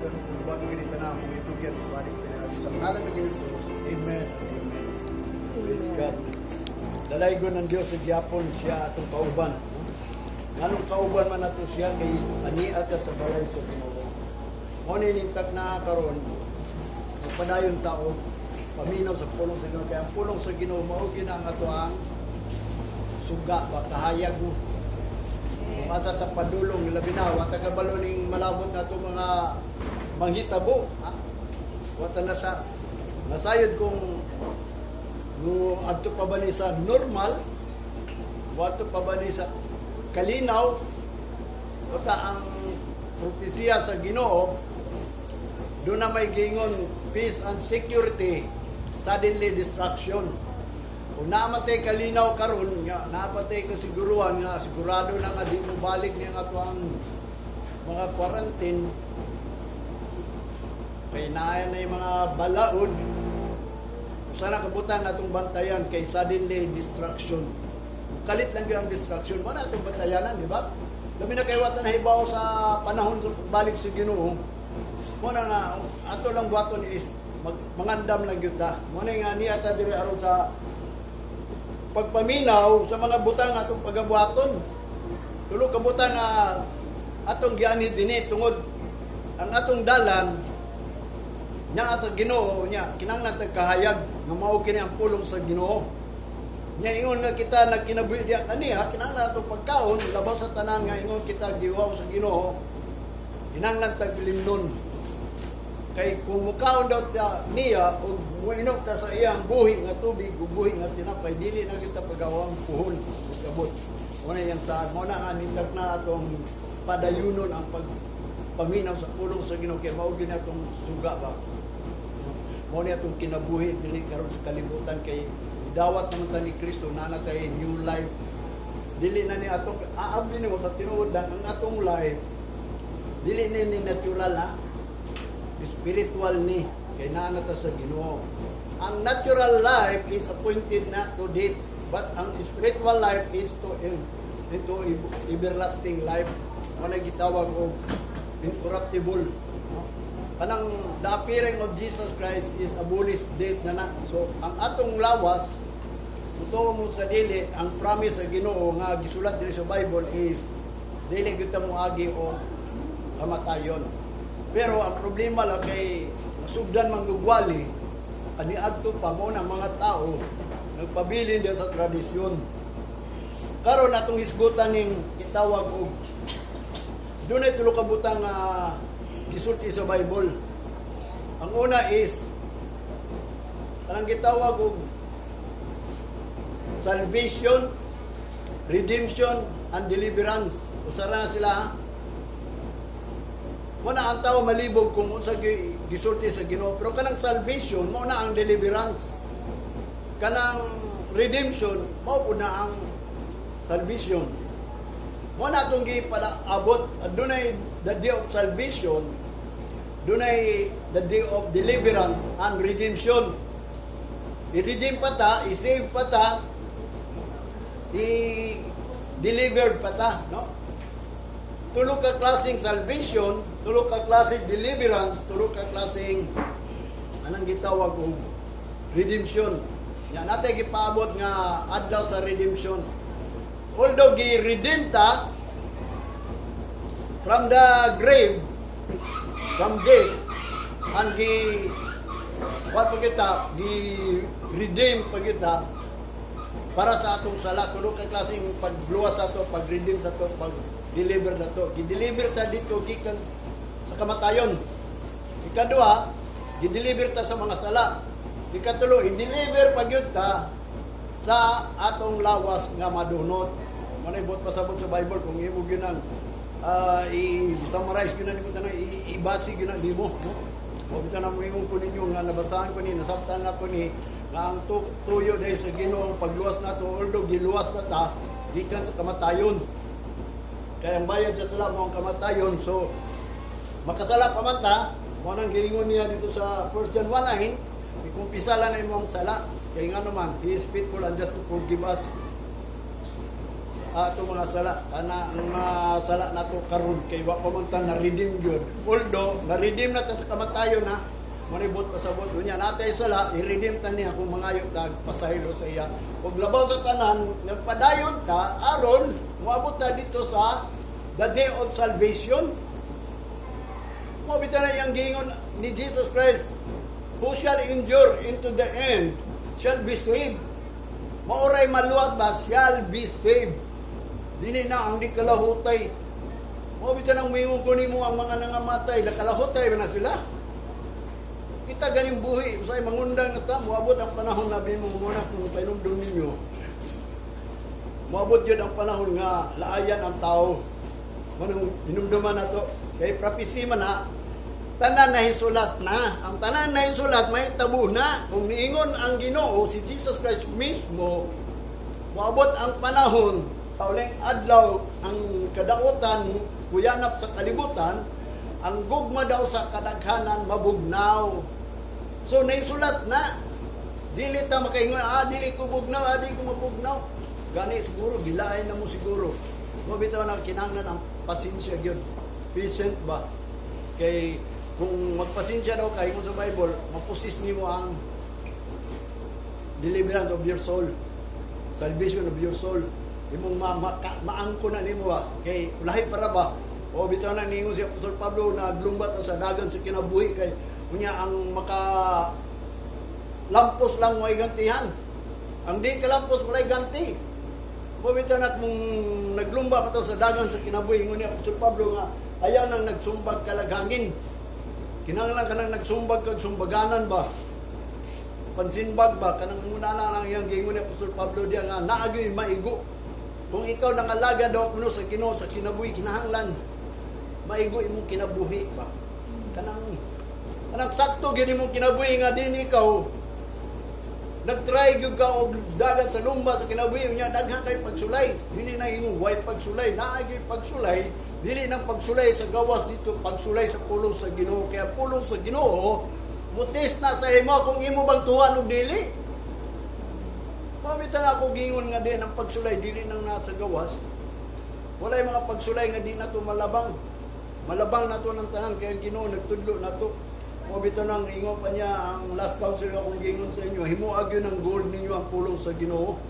sa bago ganito na kung itugyan balik sa pangalan ng Jesus. Amen. Amen. Praise God. Dalaygo ng Diyos sa Japon siya atong kauban. Anong kauban man nato siya kay aniat sa balay sa Ginoo. Mo ni ningtag na karon padayon tao paminaw sa pulong sa Ginoo kay ang pulong sa Ginoo mao gyud ang ato ang suga ba kahayag mo. Masa ta padulong labi na wa ta kabalo ning malabot nato mga manghitabo ha. Wa ta na sa nasayod kung no adto pa ba ni sa normal wa to pa ba ni sa kalinaw o ta ang propesya sa Ginoo doon na may gingon peace and security suddenly destruction kung namatay kalinaw karon nga napatay ka siguruhan nga sigurado na nga di mo balik niya nga ang mga quarantine kay naay na yung mga balaod sana kabutan natong bantayan kay suddenly destruction. Kalit lang yung destruction mo na itong bantayanan, di ba? Labi na kayo wata na hibaw sa panahon balik sa Ginoo. Muna nga, ato lang buhaton is mangandam lang yun ta. Muna nga ni ata diri aron sa pagpaminaw sa mga butang atong pagabuhaton. Tulog ka butang nga atong gianid dinhi tungod ang atong dalan nya sa Ginoo nya kinahanglan tag kahayag nga mao kini ang pulong sa Ginoo. Nya ingon nga kita nagkinabuhi diya kaniya kinahanglan atong pagkaon labaw sa tanan nga ingon kita giwaw sa Ginoo kinahanglan tag limnon kay kung mukaon daw ta niya ug muinom ta sa iyang buhi nga tubig ug buhi nga tinapay dili na kita pagawang puhon ug kabot una yang sa mo na nga nitag na atong padayunon ang pagpaminaw sa pulong sa Ginoo kay mao gyud atong suga ba mo ni atong kinabuhi dili karon sa kalibutan kay dawat naman ta ni Kristo na natay new life dili na ni atong aabli nimo sa tinuod lang ang atong life dili ni natural ha spiritual ni kay naa ta sa Ginoo ang natural life is appointed na to death but ang spiritual life is to everlasting life mo na gitawag og incorruptible kanang the appearing of Jesus Christ is abolish death na. So ang atong lawas totoo mo sa dili ang promise sa Ginoo nga gisulat diri sa Bible is dili gyud ta moagi o kamatayon. Pero ang problema lang kay nasugdan man gugwali aniadto pa mo ng mga tao nagpabilin din sa tradisyon. Karon atong hisgutan ning gitawag og dunay tulo ka butang gisulti sa Bible. Ang una is kanang gitawag og salvation, redemption, and deliverance. Usara na sila. Muna ang tao malibog kung unsa gisulti sa Ginoo. Pero kanang salvation, muna ang deliverance. Kanang redemption, mao po na ang salvation. Muna itong gipaabot, dunay the day of salvation, dunay the day of deliverance and redemption. I-redeem pa ta, i-save pa ta, i-delivered pa ta, no? Tulog ka klaseng salvation, tulog ka klaseng deliverance, tulog ka klaseng anong gitawag og redemption. Yan natin gipaabot nga adlaw sa redemption. Although gi-redeem ta from the grave, from death, and what pa kita, gi-redeem pa kita para sa atong sala. Tulog ka klaseng pagluwas sa to, pag-redeem sa to, pag-deliver na to. Gi-deliver ta dito gikan sa kamatayon. Ikaduha, gi-deliver ta sa mga sala. Ikatulo, i-deliver pa gyud ta sa atong lawas nga madunot. Manay bot pasabot sa Bible kung imo gyud nang i-summarize gyud na nimo tanang ibasi gyud na nimo, no? O bisan na mo imong kunin yung nga nabasahan ko ni nasabtan na ko ni nga ang tuyo dahil sa Ginoo pagluwas nato although giluwas na ta gikan sa kamatayon. Kaya ang bayad sa sala mo ang kamatayon. So makasala pa man ta, mo nang giingon niya dito sa 1 John 1:9, ikumpisala na imong sala. Kaya nga naman, He is faithful and just to forgive us ato mga sala ana ang mga sala nato karon kay wa pa man ta na redeem gyud. Although na redeem na ta sa kamatayon na manibot pasabot unya natay sala i-redeem ta niya kung mangayo tag pasahilo sa iya. Ug labaw sa tanan nagpadayon ta aron moabot ta dito sa the day of salvation. Mo bitaw na yang gingon ni Jesus Christ, who shall endure into the end shall be saved. Mauray maluwas ba shall be saved. Dili na ang di kalahutay. Mo bitaw nang mingon ko nimo ang mga nangamatay, nakalahutay ba na sila? Kita ganing buhi, usay mangundang na ta, moabot ang panahon na bimo muna kung painumdum ninyo. Moabot yun ang panahon nga laayan ang tao. Manong hinumduman na to. Kay prophecy man na, tanan na hisulat na. Ang tanan na hisulat, may tabo na. Kung niingon ang Ginoo, si Jesus Christ mismo, moabot ang panahon, kauling adlaw, ang kadautan, kuyanap sa kalibutan, ang gugma daw sa kadaghanan, mabugnaw. So, naisulat na. Dili ta makaingon, dili ko bugnaw, di ko mabugnaw. Gani siguro, gilaay na mo siguro. Mabitaw na kinanglan ang pasensya yun. Patient ba? Kay, kung magpasensya daw kayo sa Bible, mapusis niyo ang deliverance of your soul. Salvation of your soul. Imong maangko na nimo kay lahi para ba? O bitaw na ningon si Apostol Pablo na lumbat sa dagan sa kinabuhi kay unya ang maka lampos lang way gantihan. Ang di kalampos walay ganti. O bitaw na kung naglumba pa sa dagan sa kinabuhi ingon ni Apostol Pablo nga ayaw nang nagsumbag kalaghangin. Kinahanglan ka nang nagsumbag kag sumbaganan ba? Pansinbag ba kanang una lang yang gingon ni Apostol Pablo diya nga naagyoy maigo. Kung ikaw nangalaga daw kuno sa Ginoo sa kinabuhi kinahanglan maigo imong kinabuhi ba kanang sakto gyud imong kinabuhi nga din ikaw nagtry gyud ka og dagat sa lumba sa kinabuhi unya daghan kay pagsulay dili na imong way pagsulay naa gyud pagsulay dili nang pagsulay sa gawas dito pagsulay sa pulong sa Ginoo kaya pulong sa Ginoo mutis na sa imo kung imo bang tuhan og dili. Pabitan ako gingon nga din ang pagsulay dili nang nasa gawas. Walay mga pagsulay nga di na to malabang. Malabang na to ng tanan kaya Ginoo nagtudlo na to. Pabitan nang ingo pa niya ang last counsel akong gingon sa inyo, himuag yun ang gold ninyo ang pulong sa Ginoo.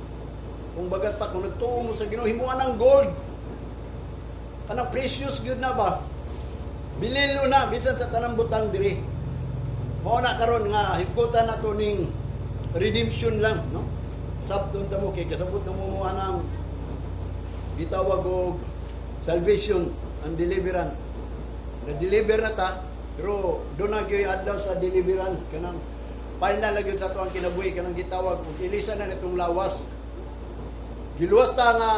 Kung bagat pa kung nagtuo mo sa Ginoo, himuan ang gold. Kanang precious gyud na ba? Bililo na bisan sa tanang butang diri. Mao na karon nga hikutan na to ning redemption lang, no? Sabton ta mo kay kasabot na mo anang gitawag og salvation and deliverance. Na-deliver na ta, pero doon na gyud adlaw sa deliverance kanang final na gyud sa to ang kinabuhi kanang gitawag og ilisan na nitong lawas. Giluwas ta nga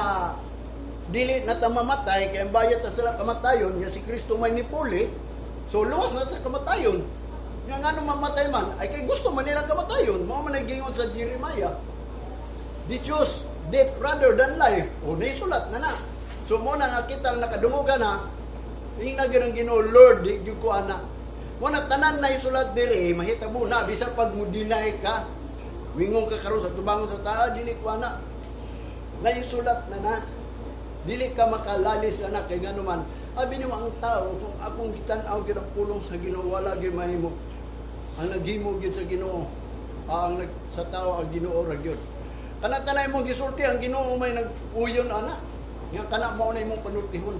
dili na ta mamatay kay ang bayad sa sala kamatayon nga si Kristo may nipuli. So luwas na ta kamatayon. Nga ngano mamatay man ay kay gusto man nila kamatayon. Mao man gingon sa Jeremiah. They choose death rather than life. O, naisulat na na. So, muna nga kita ang nakadungugan na, yung nagyan ang Ginoo, Lord, di ko ana. Muna, tanan na isulat diri, mahitabo na, bisa pag mudinay ka, wingong ka karon sa tubangon sa taa, dili ko ana. Naisulat na na. Dili ka makalalis anak, kay nga naman, abi niyo ang tao, kung akong gitanaw gyud ang pulong sa Ginoo, wala gyud mahimo. Ang naghimo gyud sa Ginoo, ang sa tao ang Ginoo ra gyud. Kana tanay mong gisulti ang Ginoo may nag-uyon ana. Nga kana mao na imong panultihon.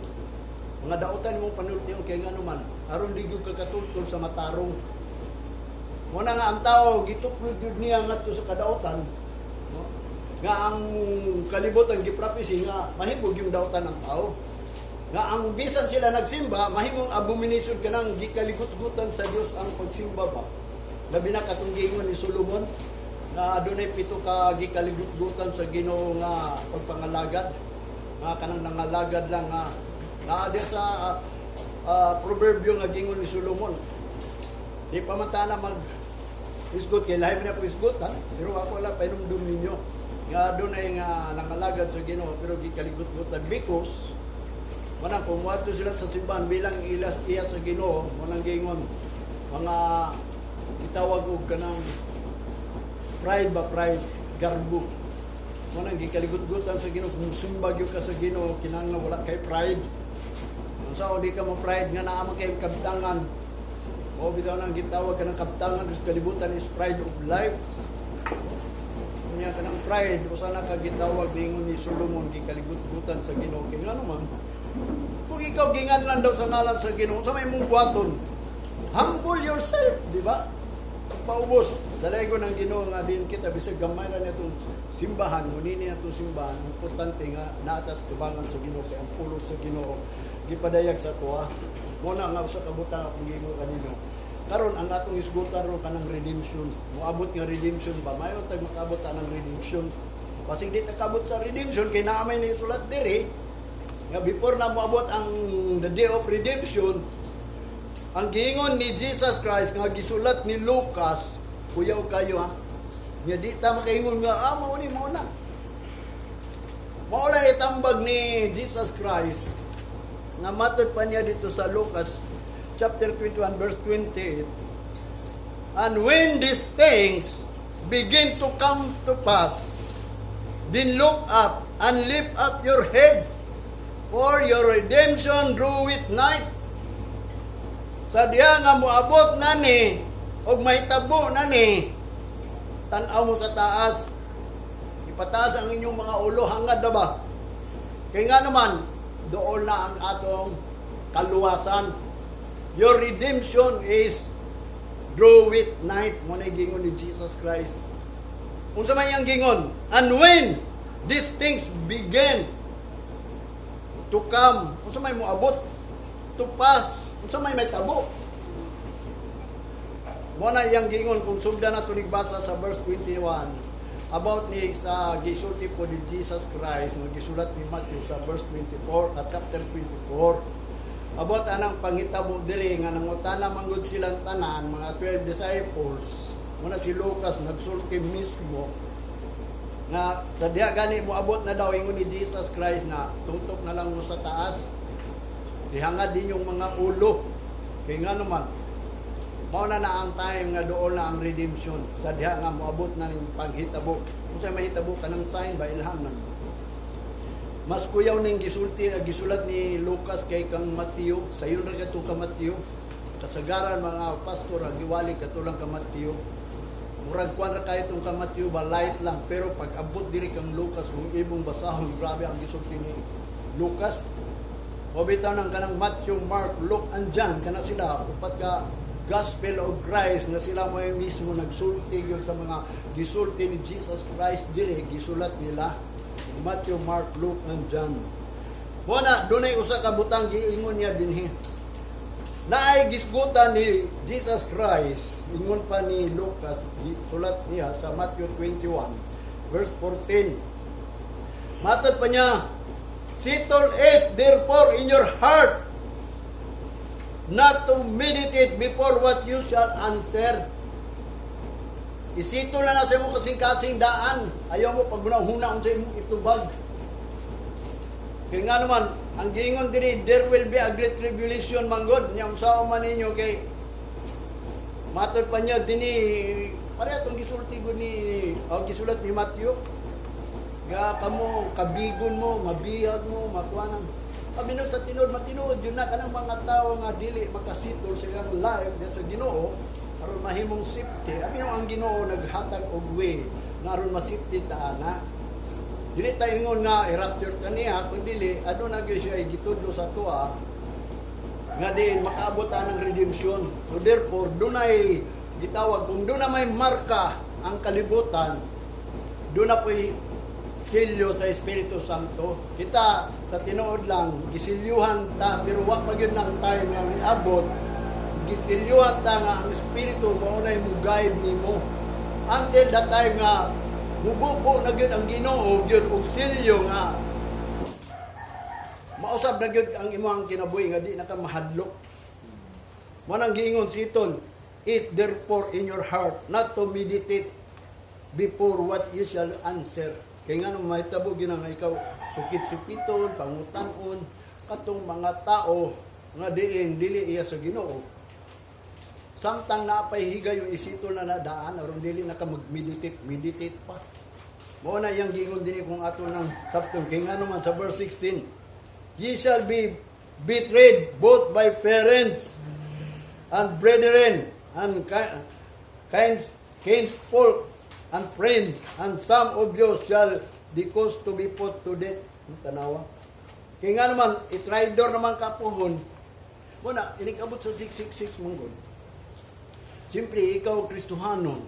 Mga dautan imong panultihon kay ngano man aron di gyud kakatultol sa matarong. Muna nga ang tao gituklod gyud niya ngadto sa kadautan. No? Nga ang kalibutan giprapisi nga mahimo yung dautan ng tao. Nga ang bisan sila nagsimba mahimong abomination kanang gikaligut-gutan sa Dios ang pagsimba ba. Labi na katong giingon ni Solomon na adunay 7 ka gikaligut-gutan sa Ginoo nga pagpangalagad nga kanang nangalagad lang nga naa sa proverbio nga gingon ni Solomon di pa man mag isgot kay lahi man ako isgot ha pero ako wala painumdum ninyo nga adunay nga nangalagad sa Ginoo pero gikaligut-gutan because manang kumuadto sila sa simbahan bilang iya sa Ginoo manang gingon mga itawag og kanang pride ba pride garbo mo nang gikaligut-gutan sa Ginoo kung sumbag ka sa Ginoo kinahanglan wala kay pride. Kung sao di ka mo pride nga naa man kay kabtangan. O bitaw nang gitawag ka ng kabtangan sa kalibutan is pride of life. Kanya ka ng pride o sana ka gitawag dingon ni Solomon gikaligut-gutan sa Ginoo kay ngano man. Kung ikaw ginganlan daw sa ngalan sa Ginoo sa may mong buhaton. Humble yourself, di ba? Paubos, dalay ko ng Ginoo nga din kita bisag gamay ra nitong simbahan, munini atong simbahan, importante nga naatas tubangan sa Ginoo kay ang pulos sa Ginoo gipadayag sa tuwa. Mo na nga usa ka butang akong giingon kanino. Karon ang atong isgutan ro kanang redemption. Moabot nga redemption ba? Mayon tag makaabot ta ng redemption. Basig di ta kabot sa redemption kay naamay ni sulat diri. Nga before na moabot ang the day of redemption, ang giingon ni Jesus Christ nga gisulat ni Lucas, kuyaw kayo ha. Nga di ta makaingon nga mao ni mao na. Mao lang itambag ni Jesus Christ nga matod pa niya dito sa Lucas chapter 21 verse 28. And when these things begin to come to pass, then look up and lift up your head, for your redemption draweth nigh. Sa diha nga moabot na ni og mahitabo na ni, tan-aw mo sa taas, ipataas ang inyong mga ulo hangad na ba? Kaya nga naman, doon na ang atong kaluwasan. Your redemption is draw with night. Muna gingon ni Jesus Christ. Kung sa may ang gingon, and when these things begin to come, kung sa may moabot, to pass, kung sa may tabo. Muna yung gingon, kung sugda na ito nagbasa sa verse 21, about ni sa gisulti po ni Jesus Christ nga gisulat ni Matthew sa verse 24 at chapter 24 about anang panghitabo diri nga nangutana manggod silang tanan mga 12 disciples muna si Lucas nagsulti mismo nga sa diha gani moabot na daw ingon ni Jesus Christ na tutok na lang mo sa taas dihangad din yung mga ulo kay nga naman mao na ang time nga doon na ang redemption sa diha nga moabot na ning panghitabo kung sa mahitabo kanang sign ba ilhamnan mas kuyaw ning gisulti gisulat ni Lucas kay kang Mateo sayon ra kadto ka Mateo kasagaran mga pastor ang giwali katulang ka Mateo murag kuan ra kay itong ka Mateo ba light lang pero pag abot diri kang Lucas kung imong basahon grabe ang gisulti ni Lucas o bitaw nang kanang Matthew, Mark, Luke and John kana sila upat ka Gospel of Christ na sila mo mismo nagsulti yun sa mga gisulti ni Jesus Christ dire gisulat nila Matthew, Mark, Luke and John. Muna dunay usa ka butang giingon niya dinhi. Naay gisgutan ni Jesus Christ ingon pa ni Lucas gisulat niya sa Matthew 21 verse 14. Matod pa niya, settle it therefore in your heart not to meditate before what you shall answer. Isito na sa imo kasing-kasing daan. Ayaw mo pag hunahuna sa imo itubag. Kaya nga naman, ang giingon diri, there will be a great tribulation manggod. Niyang sao man ninyo kay matod pa niya dini pare atong gisulti ko ni gisulat ni Matthew. Ga kamo kabigon mo, mabihag mo, makuanan. Paminod sa tinod, matinood yun na kanang mga tao nga dili makasitol sa ilang life dahil sa Ginoo aron mahimong safety. Abi ang Ginoo naghatag og way nga aron masafety ta ana. Dili tayo ingon nga i-rapture kaniya kun dili adto na gyud siya gitudlo sa tuwa nga din makaabot ta ng redemption. So therefore dunay gitawag kung doon na may marka ang kalibutan, doon na po'y silyo sa Espiritu Santo. Kita sa tinuod lang gisilyuhan ta pero wa pa gyud nang time nga miabot gisilyuhan ta nga ang Espiritu mao na mo guide nimo until that time nga mububo na gyud ang Ginoo gyud og silyo nga mausab na gyud ang imong kinabuhi nga di na ka mahadlok. Manang giingon sitol, it therefore in your heart not to meditate before what you shall answer. Kaya nga nung mahitabo ginang ikaw sukit-sukiton, pangutan-on, katong mga tao nga diin, dili iya sa Ginoo. Samtang napay higay yung isito na nadaan, aron dili na ka mag-meditate pa. Mao na yang giingon dinhi kung ato ng sabton kay ngano man sa verse 16. Ye shall be betrayed both by parents and brethren and kinsfolk and friends, and some of you shall be caused to be put to death. Tanawa. Kaya nga naman, itraidor naman kapuhon. Muna, inikabot sa 666 mong. Siyempre, ikaw Kristohanon,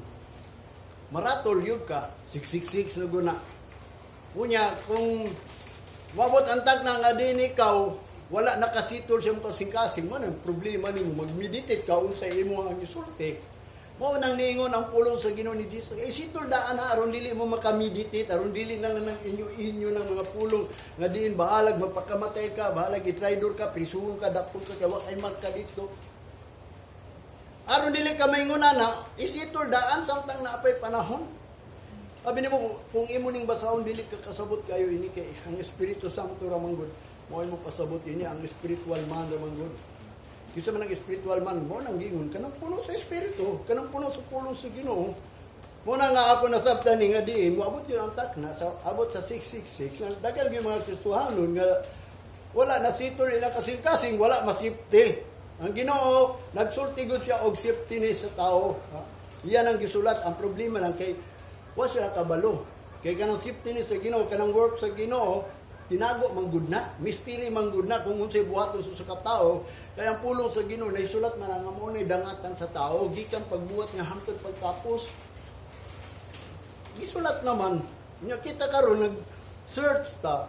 maratol yun ka, 666 na guna. Kunya, kung mabot ang tag na nga din ikaw, wala nakasitol siya mo kasing-kasing, man ang problema ni mo, mag-meditate ka, unsay imo ang isulti. Mao nang niingon ang pulong sa Ginoo ni Jesus. Sitol daan na aron dili mo makameditate, aron dili lang ng inyo ng mga pulong nga diin bahalag magpakamatay ka, bahalag itraidor ka, prisuhon ka, dakpon ka, wa kay marka dito. Aron dili ka maingunan na isitol daan samtang naapay panahon. Sabi nimo kung imo ning basahon dili ka kasabot kayo ini kay ang Espiritu Santo ra man gud. Mao mo pasabot ini ang spiritual man ra man gud. Kisa man ang spiritual man mo nang gingon kanang puno sa espiritu, kanang puno sa pulong sa Ginoo. Mo na nga ako nasabtan ni nga diin, moabot yun ang takna sa abot sa 666. Daghang gyud mga Kristohanon nga wala na sitol ila kasing-kasing, wala masipti. Ang Ginoo nagsulti gud siya og safety ni sa tao. Iyan ang gisulat. Ang problema lang kay wa sila kabalo. Kay kanang safety ni sa Ginoo, kanang work sa Ginoo, tinago manggud na, mystery manggud na kung unsay buhaton sa katao. Kaya ang pulong sa Ginoo na isulat man nga mo na dangatan sa tao gikan pagbuhat nga hangtod pagtapos. Gisulat naman nya kita karon nag-search ta.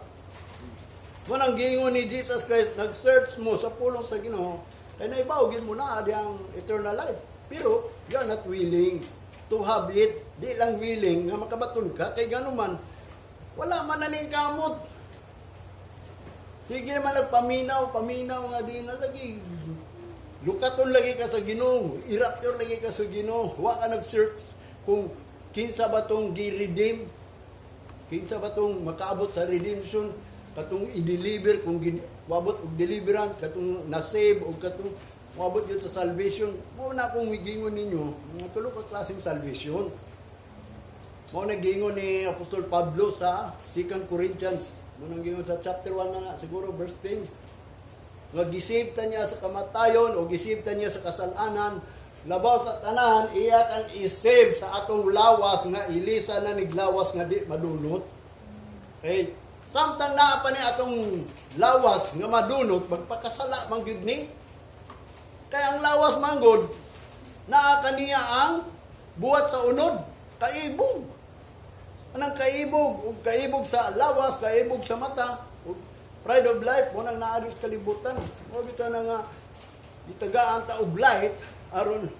Manang gingon ni Jesus Christ, nag-search mo sa pulong sa Ginoo, kay naibawgin mo na ang eternal life. Pero you are not willing to have it. Di lang willing nga makabaton ka kay ganuman wala man naning kamot. Sige naman nagpaminaw nga din na lagi. Lukaton lagi ka sa Ginoo, irapture lagi ka sa Ginoo. Wa ka nag-search kung kinsa ba tong gi-redeem, kinsa ba tong makaabot sa redemption, katong i-deliver kung wabot og deliverance, katong na-save o katong wabot yun sa salvation. Mao na akong migingon ninyo, mga tulo ka klaseng salvation. Mao na gingon ni Apostol Pablo sa 2 Corinthians. Munang gingon sa chapter 1 na siguro verse 10. Nga gisave ta niya sa kamatayon o gisave ta niya sa kasalanan, labaw sa tanan iya kang isave sa atong lawas nga ilisa na niglawas nga di madunot. Okay. Samtang naa pa ni atong lawas nga madunot, magpakasala man gyud ni. Kaya ang lawas manggod naa kaniya ang buhat sa unod, kaibog. Anang kaibog, kaibog sa lawas, kaibog sa mata, pride of life, mo nang naaris kalibutan. O bito na nga, itagaan ta og light, aron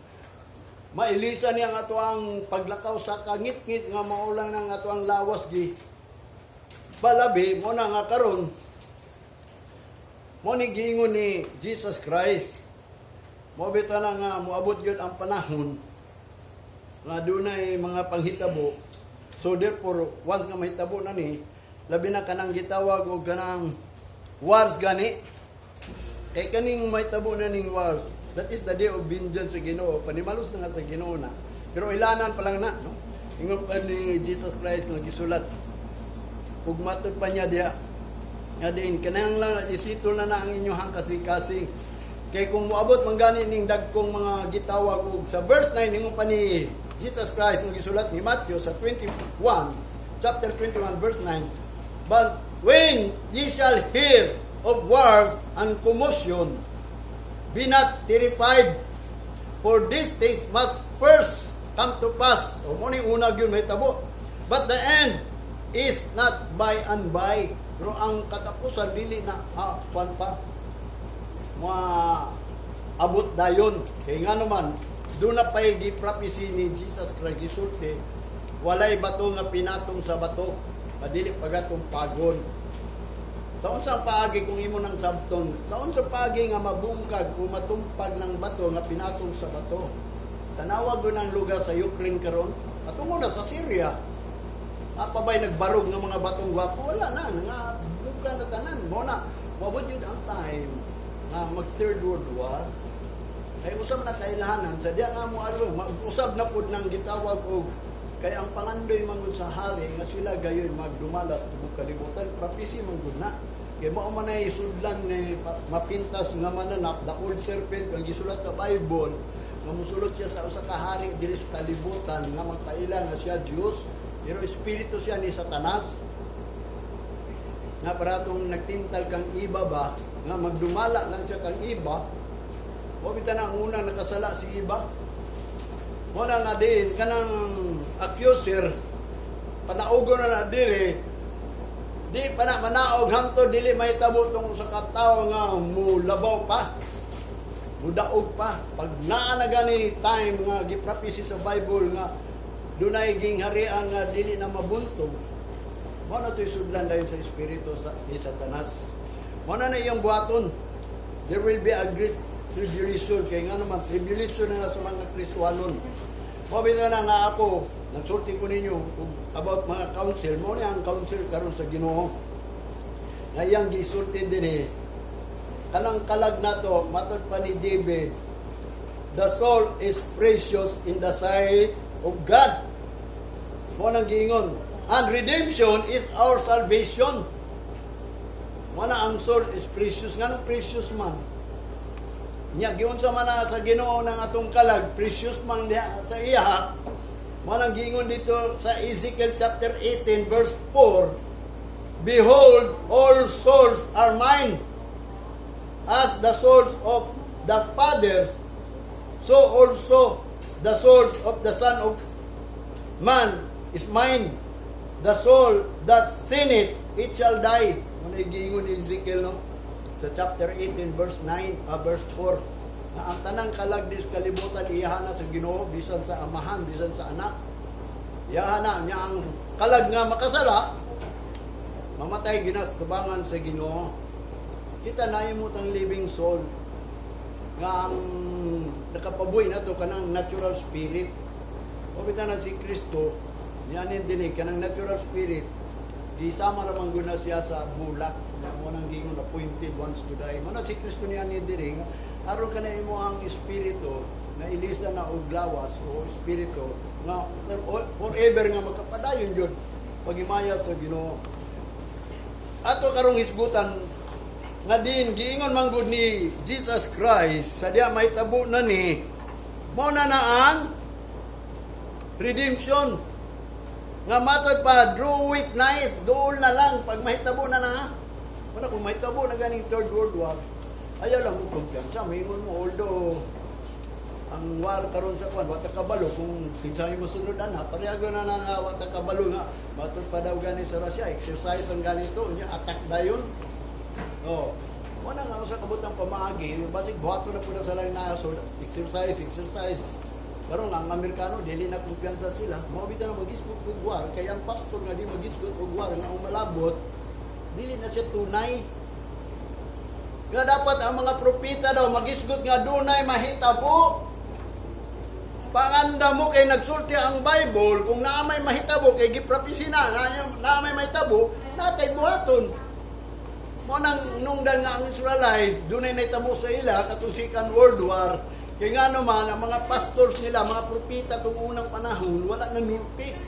mailisa niya nga ato ang paglakaw sa kangit-ngit nga maulang ng ato ang lawas gi balabi, mo na nga karon mo ni giingon ni Jesus Christ. Mo bito na nga, moabot yun ang panahon nga dunay mga panghitabo. So therefore, once nga mahitabo na ni, labi na kanang gitawag o kanang wars gani. Kay kaning mahitabo na ning wars, that is the day of vengeance sa Ginoo. Panimalos na nga sa Ginoo na. Pero ilanan pa lang na, no? Ingon pa ni Jesus Christ nga gisulat. Ug matod pa niya diya. Nga din, kanang lang isitol na ang inyong kasing-kasing. Kay kung muabot man gani ning dagkong mga gitawag og sa verse 9 ingon pa ni Jesus Christ ang gisulat ni Matthew sa 21, chapter 21, verse 9. But when ye shall hear of wars and commotion, be not terrified, for these things must first come to pass. O mo ni una gyud mahitabo. But the end is not by and by. Pero ang katapusan dili na kwan pa. Abot dayon. Kaya nga naman, doon na pa'y di-prophecy ni Jesus Christ gisulti, walay bato nga pinatong sa bato, madili pagatong pagon. Sa unsang paagi kung imo ng sabton, sa unsang paagi nga mabungkag kung matumpag ng bato nga pinatong sa bato. Tanawag doon ang lugar sa Ukraine karon, at na sa Syria. Apabay nagbarog ng mga batong gwapo, wala na, nga buka na tanan. Muna, mabot yun ang time na mag-third world war. Ay usab na kailangan sa diya nga mo mag-usab na pud nang gitawag og Kaya ang pangandoy manggod sa hari nga sila gayon magdumala sa tubong kalibutan, prophecy manggod na. Kaya mao man ay sudlan ni mapintas nga mananap, the old serpent ang gisulat sa Bible, nga musulot siya sa usa ka hari diri sa kalibutan nga magpailan nga siya Dios, pero espiritu siya ni Satanas. Nga para itong nagtintal kang iba ba, nga magdumala lang siya kang iba, o bita na ang unang nakasala si iba. Muna nga din, kanang accuser, panaugo na diri, di pa na manaog hanto, dili may tabo tong sa katao nga mulabaw pa, mudaog pa. Pag naa na gani time nga giprapisi sa Bible nga, dunay gingharian nga dili na mabuntog, muna ito'y sudlan dahil sa espiritu ni Satanas. Muna na iyang buhaton, there will be a great tribulation. Kaya nga naman, tribulation na sa mga Kristohanon. Mabito na nga ako, nagsulti ko ninyo about mga council. Mo niya ang council karon sa Ginoo. Ngayang gisulti din kanang kalag na to, matod pa ni David, the soul is precious in the sight of God. Mo nang giingon, and redemption is our salvation. Mo na ang soul is precious. Nga precious man. Nya giun sa mana sa Ginoo ng atong kalag, precious man diha sa iya. Manang gingon dito sa Ezekiel chapter 18 verse 4, behold, all souls are mine, as the souls of the fathers, so also the souls of the Son of Man is mine. The soul that sinneth, it shall die. Manang gingon ni Ezekiel, no? Sa chapter 18 verse 9 verse 4, na ang tanang kalagdis kalibutan iyahana sa Ginoo, bisan sa amahan, bisan sa anak. Iyahana niya ang kalag nga makasala, mamatay ginastubangan sa Ginoo. Kita na imutang living soul nga ang nakapabuhi na to kanang natural spirit. O bita na si Kristo, niyanin din kanang natural spirit, gisama ramang guna siya sa bulak. Mo nang gingon appointed once to die. Muna si Kristo niya ni diring aron kana imo ang espiritu na ilisa na og lawas o espiritu nga forever nga magkapadayon jud pagimaya sa Ginoo. Ato karong hisgutan nga din giingon man gud ni Jesus Christ sa diha may tabo na ni mao na ang redemption nga matod pa draw it night dool na lang pag mahitabo na na. Wala kung may tabo na ganing Third World War, ayaw lang mo kumpiyansa. Maingon mo, although ang war karon sa kwan, wata kabalo, kung pinsay mo sunod na, parehago na nga wata kabalo nga, matod pa daw gani sa Russia, exercise ang ganito, niya attack na yun. Oh, wala nga sa kabutang pamaagi, yung basig buhato na po na sa lang na, so exercise. Pero ang Amerikano, dili na kumpiyansa sila, mabita na mag-isgot og war, kaya ang pastor nga di mag-isgot og war, nga umalabot, dili na siya tunay. Nga dapat ang mga propeta daw mag-isgot nga dunay mahitabo. Panganda mo kay nagsulti ang Bible, kung naamay mahitabo kay giprapisi na naamay mahitabo, natay buhaton. Mo nang nungdan nga ang Israelites, dunay nahitabo sa ila katong Second World War. Kaya nga naman, ang mga pastors nila, mga propeta tong unang panahon, wala na nulti.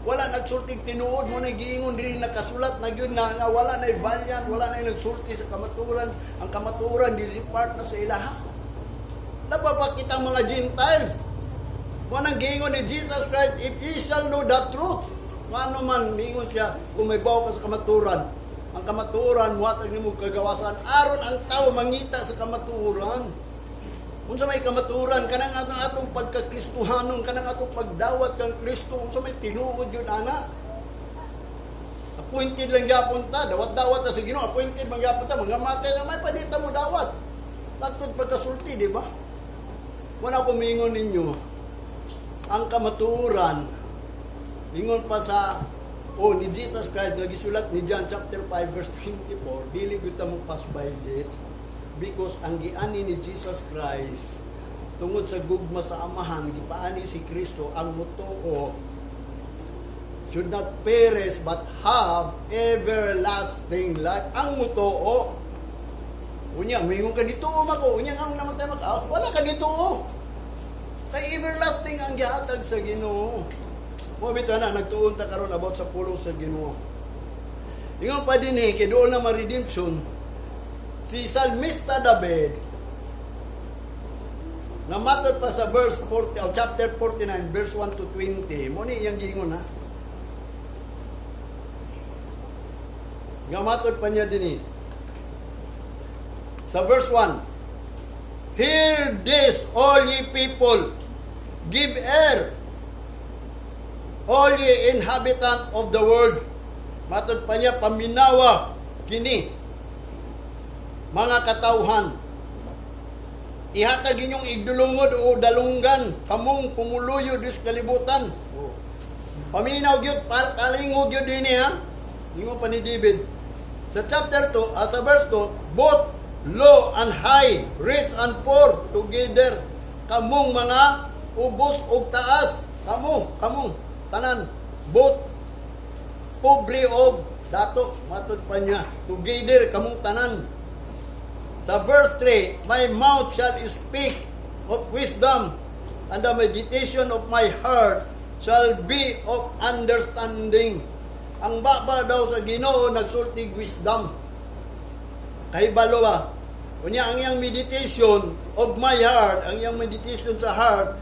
Wala nagsultig tinuod mo na giingon diri nakasulat na gyud na nga wala na valiant, wala na nagsulti sa kamaturan. Ang kamaturan di part na sa ilaha. Napapakita ang mga Gentiles. Wanang giingon ni Jesus Christ, if ye shall know the truth. Ano man giingon siya kung may bawo ka sa kamaturan. Ang kamaturan muhatag nimo kagawasan aron ang tao mangita sa kamaturan. Unsa may kamaturan kanang atong pagkakristohanon, kanang atong pagdawat kang Kristo, unsa may tinuod yun ana. Appointed lang gyapon ta, dawat-dawat ta sa Ginoo, appointed man gyapon ta, mga matay na may panita mo dawat. Patod pagkasulti, di ba? Wala ko mingon ninyo ang kamaturan. Mingon pa sa ni Jesus Christ nga gisulat ni John chapter 5 verse 24, dili gyud ta mo pass by it. Because ang giani ni Jesus Christ tungod sa gugma sa amahan, gipaani si Kristo ang motoo should not perish but have everlasting life. Ang motoo unya, mayroon ka dito mako, unya ang namatay maka, wala ka dito. Kay everlasting ang gihatag sa Ginoo. Mo bitaw na nagtuon ta karon about sa pulong sa Ginoo. Ingon pa din kay doon na ma-redemption si Salmista David na matod pa sa verse 40 o chapter 49 verse 1 to 20. Mo ni iyang giingon ha. Nga matod pa niya din sa verse 1. Hear this, all ye people, give ear, all ye inhabitant of the world. Matod pa niya, paminawa, kini, mga katawhan. Ihatag inyong igdulungod o dalunggan, kamong pumuluyo dis kalibutan. Paminaw gyud, kalingog gyud din ha. Ingon pa ni David. Sa chapter 2, sa verse 2, both low and high, rich and poor, together. Kamong mga ubos ug taas. Kamong, tanan. Both, pobre og dato. Matod pa niya. Together, kamong tanan. Sa verse 3, my mouth shall speak of wisdom, and the meditation of my heart shall be of understanding. Ang baba daw sa Ginoo nagsulti wisdom. Kahibalo ba? Kunya ang iyang meditation of my heart, ang iyang meditation sa heart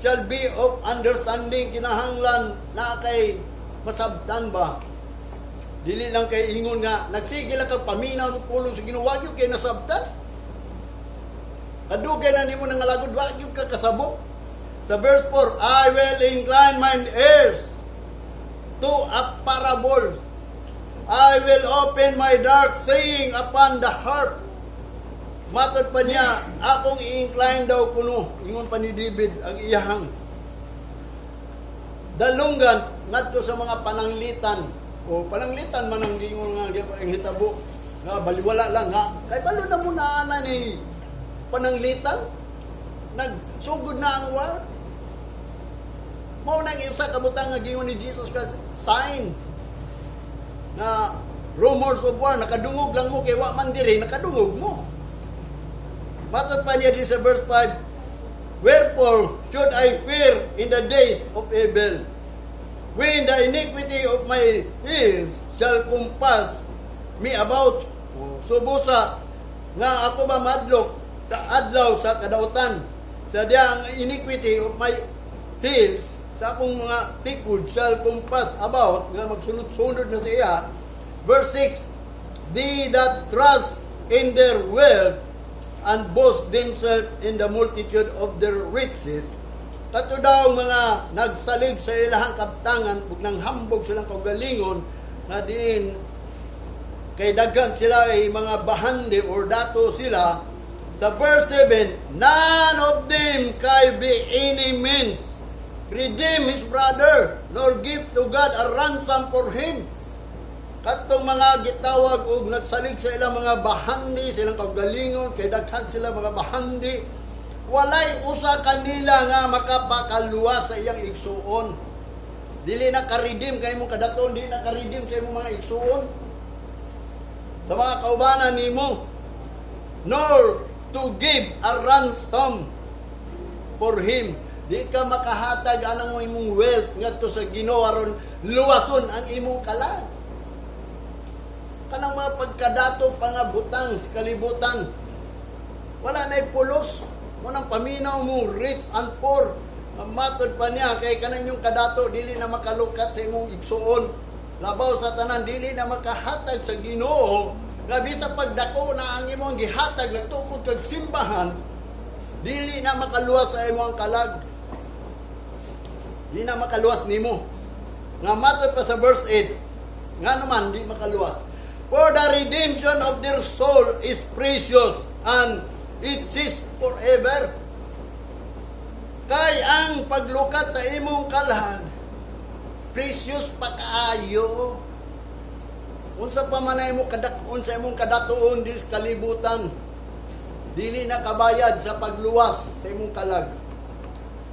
shall be of understanding, kinahanglan na kay masabtan ba? Dili lang kay ingon nga nagsige lang kag paminaw sa pulong sa Ginoo, wa gyud kay nasabtan. Kadugay na nimo nang lagod, wa gyud ka kasabot. Sa verse 4, I will incline mine ears to a parable. I will open my dark saying upon the harp. Matod pa niya, akong i-incline daw kuno. Ingon pa ni David ang iyahang dalunggan ngadto sa mga pananglitan. O pananglitan man ang gingon nga ang hitabo. Nga baliwala lang nga. Kay balo na muna ana ni pananglitan. Nagsugod na ang war. Mao nang isa kabutang nga gingon ni Jesus Christ, sign na rumors of war, nakadungog lang mo kay wa man diri, nakadungog mo. Matod pa niya din sa verse 5, wherefore should I fear in the days of evil, when the iniquity of my heels shall compass me about. Subusa nga ako ba madlok sa adlaw sa kadautan, sa ang iniquity of my heels sa akong mga tikod shall compass about, nga magsunod-sunod na siya. Verse 6, they that trust in their wealth and boast themselves in the multitude of their riches, kato daw mga nagsalig sa ilahang kaptangan ug nang hambog silang kaugalingon nga diin kay daghan sila ay mga bahandi or dato sila. Sa verse 7, none of them can be any means redeem his brother, nor give to God a ransom for him. Katong mga gitawag og nagsalig sa ilang mga bahandi, silang kaugalingon, kay daghan sila mga bahandi, walay usa kanila nga makapakaluwas sa iyang igsuon. Dili na ka-redeem kay imong kadaton, dili na ka-redeem sa imong mga igsuon. Sa mga kaubanan nimo, nor to give a ransom for him. Di ka makahatag anang imong wealth ngadto sa Ginoo aron luwason ang imong kalag. Kanang mga pagkadato pangabutang sa kalibutan, wala na'y pulos. Munang paminaw mo, rich and poor. Matod pa niya, kay kanang yung kadato, dili na makalukat sa imong igsuon. Labaw sa tanan, dili na makahatag sa Ginoo. Grabe sa pagdako na ang imong gihatag, nagtukod kag simbahan, dili na makaluwas sa imong kalag. Di na makaluwas nimo. Nga matod pa sa verse 8, nga naman di makaluwas. For the redemption of their soul is precious, and it is forever. Kay ang paglukat sa imong kalag, precious pa kaayo. Unsa pa man ay mo kadakon sa imong kadatuon dili sa kalibutan, dili na kabayad sa pagluwas sa imong kalag.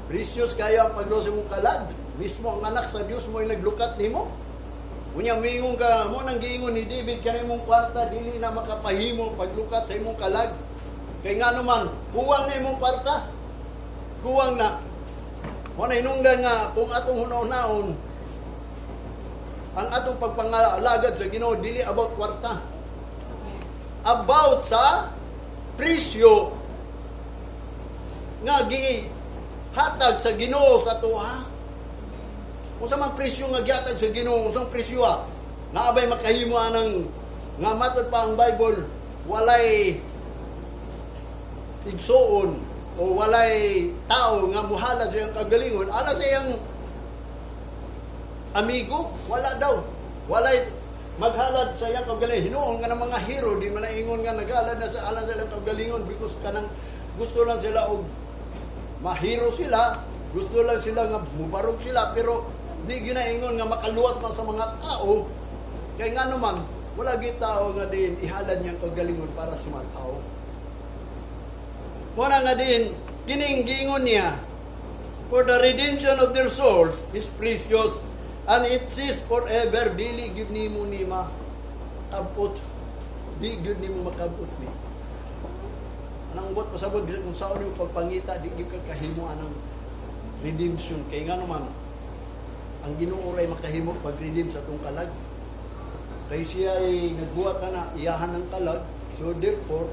Precious kayo ang pagluwas sa imong kalag. Mismo ang anak sa Dios mo ay naglukat nimo. Unya mingon ka mo nang giingon ni David kanay imong kwarta dili na makapahimo paglukat sa imong kalag. Kay nga naman kuwang na imong kwarta. Kuwang na Mo na hinungdan nga kung atong hunaw-hunaon ang atong pagpangalagad sa Ginoo dili about kwarta. About sa presyo nga gihatag sa Ginoo sa tuha. Unsa man presyo nga gihatag sa Ginoo, unsang presyo naabay makahimo anang nga matod pa ang Bible walay igsoon o walay tao nga muhalad sa iyang kagalingon ala sa iyang amigo, wala daw. Walay maghalad sa iyang kagalingon. Hinuon nga ng mga hero, di man naingon nga naghalad na sa alang sa iyang kagalingon because kanang gusto lang sila og mahiro sila, gusto lang sila nga mubarog sila, pero di ginaingon nga makaluwat na sa mga tao. Kaya nga naman, wala gid tao nga din ihalad niyang kagalingon para sa mga tao. Muna nga din, kining gingon niya, for the redemption of their souls is precious, and it is forever. Dili gyud nimo ni makabot. Di gyud nimo makabot ni. Anang ubot pasabot bisag kung saan yung pagpangita, di gyud ka kahimuan ng redemption. Kay nga naman, ang Ginoo ray makahimo pag-redeem sa tong kalag. Kay siya ay nagbuhat na iyahan ng kalag, so therefore,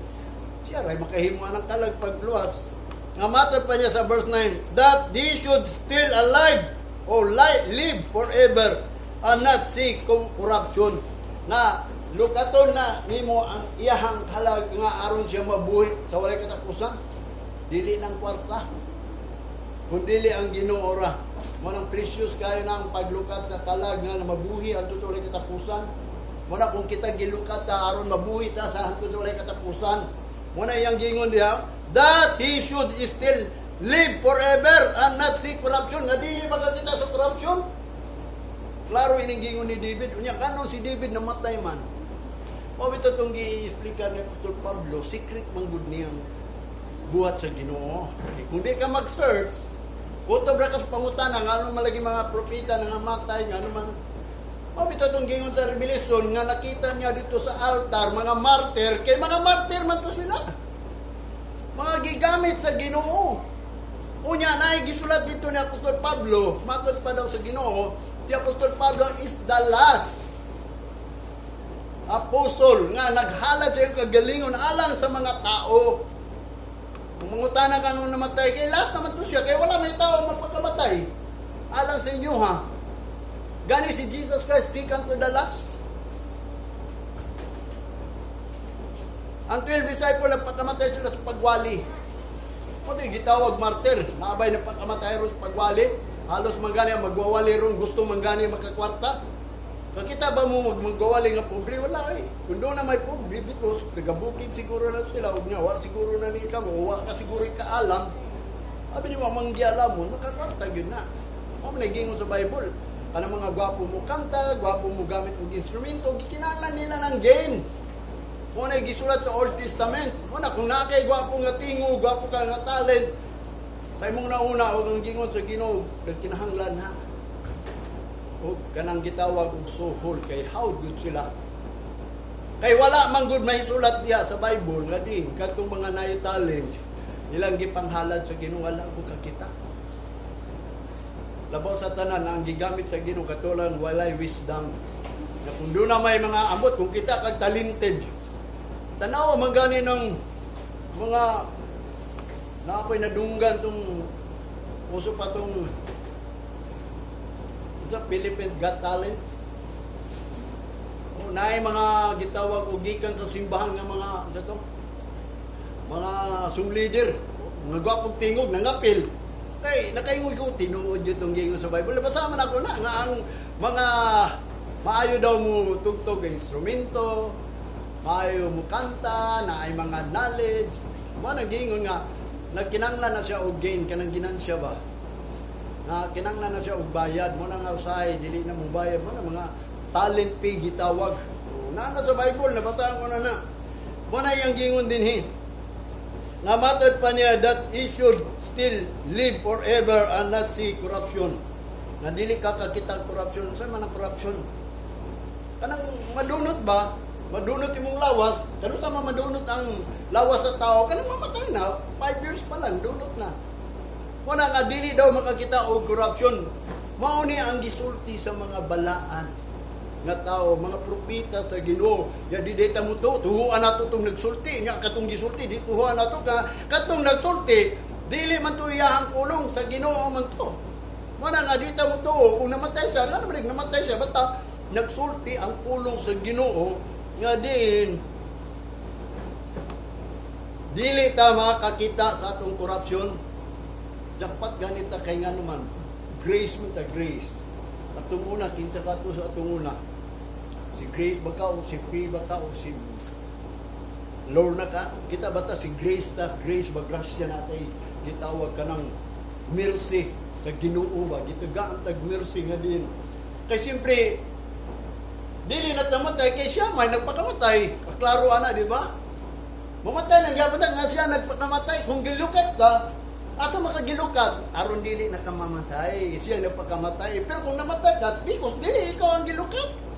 siya ray makahimuan ng kalag pagluwas. Nga matod pa niya sa verse 9, that they should still alive or live forever and not see corruption. Na lukaton na nimo ang iyahang kalag nga aron siya mabuhi sa walay katapusan. Dili ng kwarta, kundi ang Ginoo ra. Manang precious kayo na ang paglukat sa kalag nga mabuhi ang walay katapusan. Muna kung kita gilukat ta aron mabuhi ta sa walay katapusan. Muna iyang gingon diha, that he should still live forever and not see corruption. Nga dili ba kita sa corruption? Klaro ining gingon ni David. Unya kanon si David namatay man. O bito itong gi-explica ni Apostol Pablo, secret man gud niyang buhat sa Ginoo. Okay. Kung di ka mag-search, utob ra ka sa pangutana, nga ano malagi mga propeta na namatay, nga ano man. O bito itong gingon sa Revelation, nga nakita niya dito sa altar, mga martyr, kay mga martyr man to sila. Mga gigamit sa Ginoo. Unya na gisulat dito ni Apostol Pablo, matod pa daw sa Ginoo, si Apostol Pablo is the last apostle nga naghalad sa iyong kagalingon alang sa mga tao. Kung mangutana ka nung namatay, kay last naman to siya, kaya wala may tao mapagkamatay. Alang sa inyo ha. Gani si Jesus Christ, second to the last. Ang 12 disciple nagpakamatay sila sa pagwali. O ito yung gitawag martir. Naabay na pagkamatay ron sa pagwali. Halos mangani ang magwawali ron. Gusto mangani makakwarta. Kakita ba mo magwawali nga pobre? Wala eh. Kung doon na may pobre, because tagabukid siguro na sila. Huwag nga, wala siguro na niya kamo. Wala ka siguro ikaalam. Sabi niyo, manggialam mo, makakwarta yun na. O managing mo sa Bible. Kanang mga gwapo mo kanta, gwapo mo gamit ng instrumento, gikinahanglan nila ng gain. Kung na gisulat sa Old Testament, kung nakay gwapo nga tingo, gwapo ka nga talent, sa imong nauna, huwag ang gingon sa Ginoo, kinahanglan ha. O kanang gitawag og suhol, kay how good sila. Kay wala man good mahisulat diha sa Bible, nga di, katong mga naay talent, nilang gipanghalad sa Ginoo, wala ko kakita. Labaw sa tanan ang gigamit sa Ginoo katulang walay wisdom. Na kung doon na may mga ambot, kung kita kag talented, tanawa man gani ng mga naapoy nadunggan tong uso pa tong sa Philippine Got Talent. O naay mga gitawag og gikan sa simbahan nga mga sa to mga sung leader, mga gwapong tingog nangapil. Kay nakaingon ko tinuod jud tong gingon sa Bible. Basa man ako na nga ang mga maayo daw mo tugtog ng instrumento, maayo mo kanta, na ay mga knowledge. Mo nagingon nga nagkinanglan na siya og gain kanang ginansya ba. Na kinanglan na siya og bayad mo na nga usahay dili na mo bayad mo na mga talent fee gitawag. Na sa Bible nabasa ko na. Mo na yang gingon dinhi. Nga matod pa niya that he should still live forever and not see corruption. Nga dili ka kakita corruption. Saan man ang corruption? Kanang madunot ba? Madunot imong lawas. Kanang sama madunot ang lawas sa tao. Kanang mamatay na. 5 years pa lang, dunot na. Wala nga dili daw makakita og korupsyon. Mao ni ang gisulti sa mga balaan nga tao, mga propeta sa Ginoo. Ya di data mo to, tuhuan nato tong nagsulti, nya katong gisulti di tuhuan nato ka katong nagsulti, dili man to iyahang kulong sa Ginoo man to. Wala nga dita mo to, kung namatay siya, namatay siya, basta nagsulti ang kulong sa Ginoo nga din dili ta makakita sa atong korupsyon. Jackpot ganita kay nga naman. Grace mo ta, grace. Atong una, kinsa ka to sa atong una. Si Grace baka o si P baka o si Lorna ka. Kita basta si Grace ta, Grace ba, grasya natin. Gitawag ka ng mercy sa Ginoo ba. Gitagaan tag mercy nga din. Kay siyempre, dili na tamatay kay siya may nagpakamatay. Klaro ana, di ba? Mamatay lang gyapon nga siya nagpakamatay. Kung gilukat ka, asa makagilukat? Aron dili nakamamatay. Siya nagpakamatay. Pero kung namatay ka, because dili ikaw ang gilukat.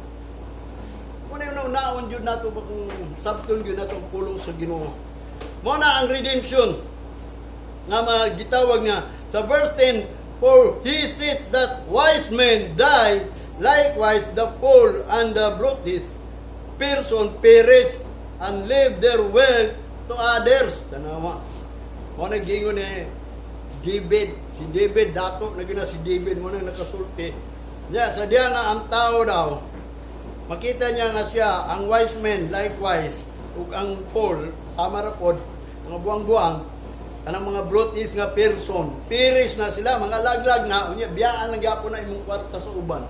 Muna yung naon yun nato ba kung sabton yun nato ang pulong sa Ginoo. Muna ang redemption nga magitawag nga sa verse 10, for he said that wise men die, likewise the poor and the brutish person perish and leave their wealth to others. Tanawa. Muna gingon David, si David dato na gina si David mo na nakasulti. Yeah, sa diya nga ang tao daw makita niya nga siya ang wise men likewise ug ang poor sama ra pod mga buang-buang kanang mga brutis nga person piris na sila mga laglag na unya biyaan lang gyapon na imong kwarta sa uban.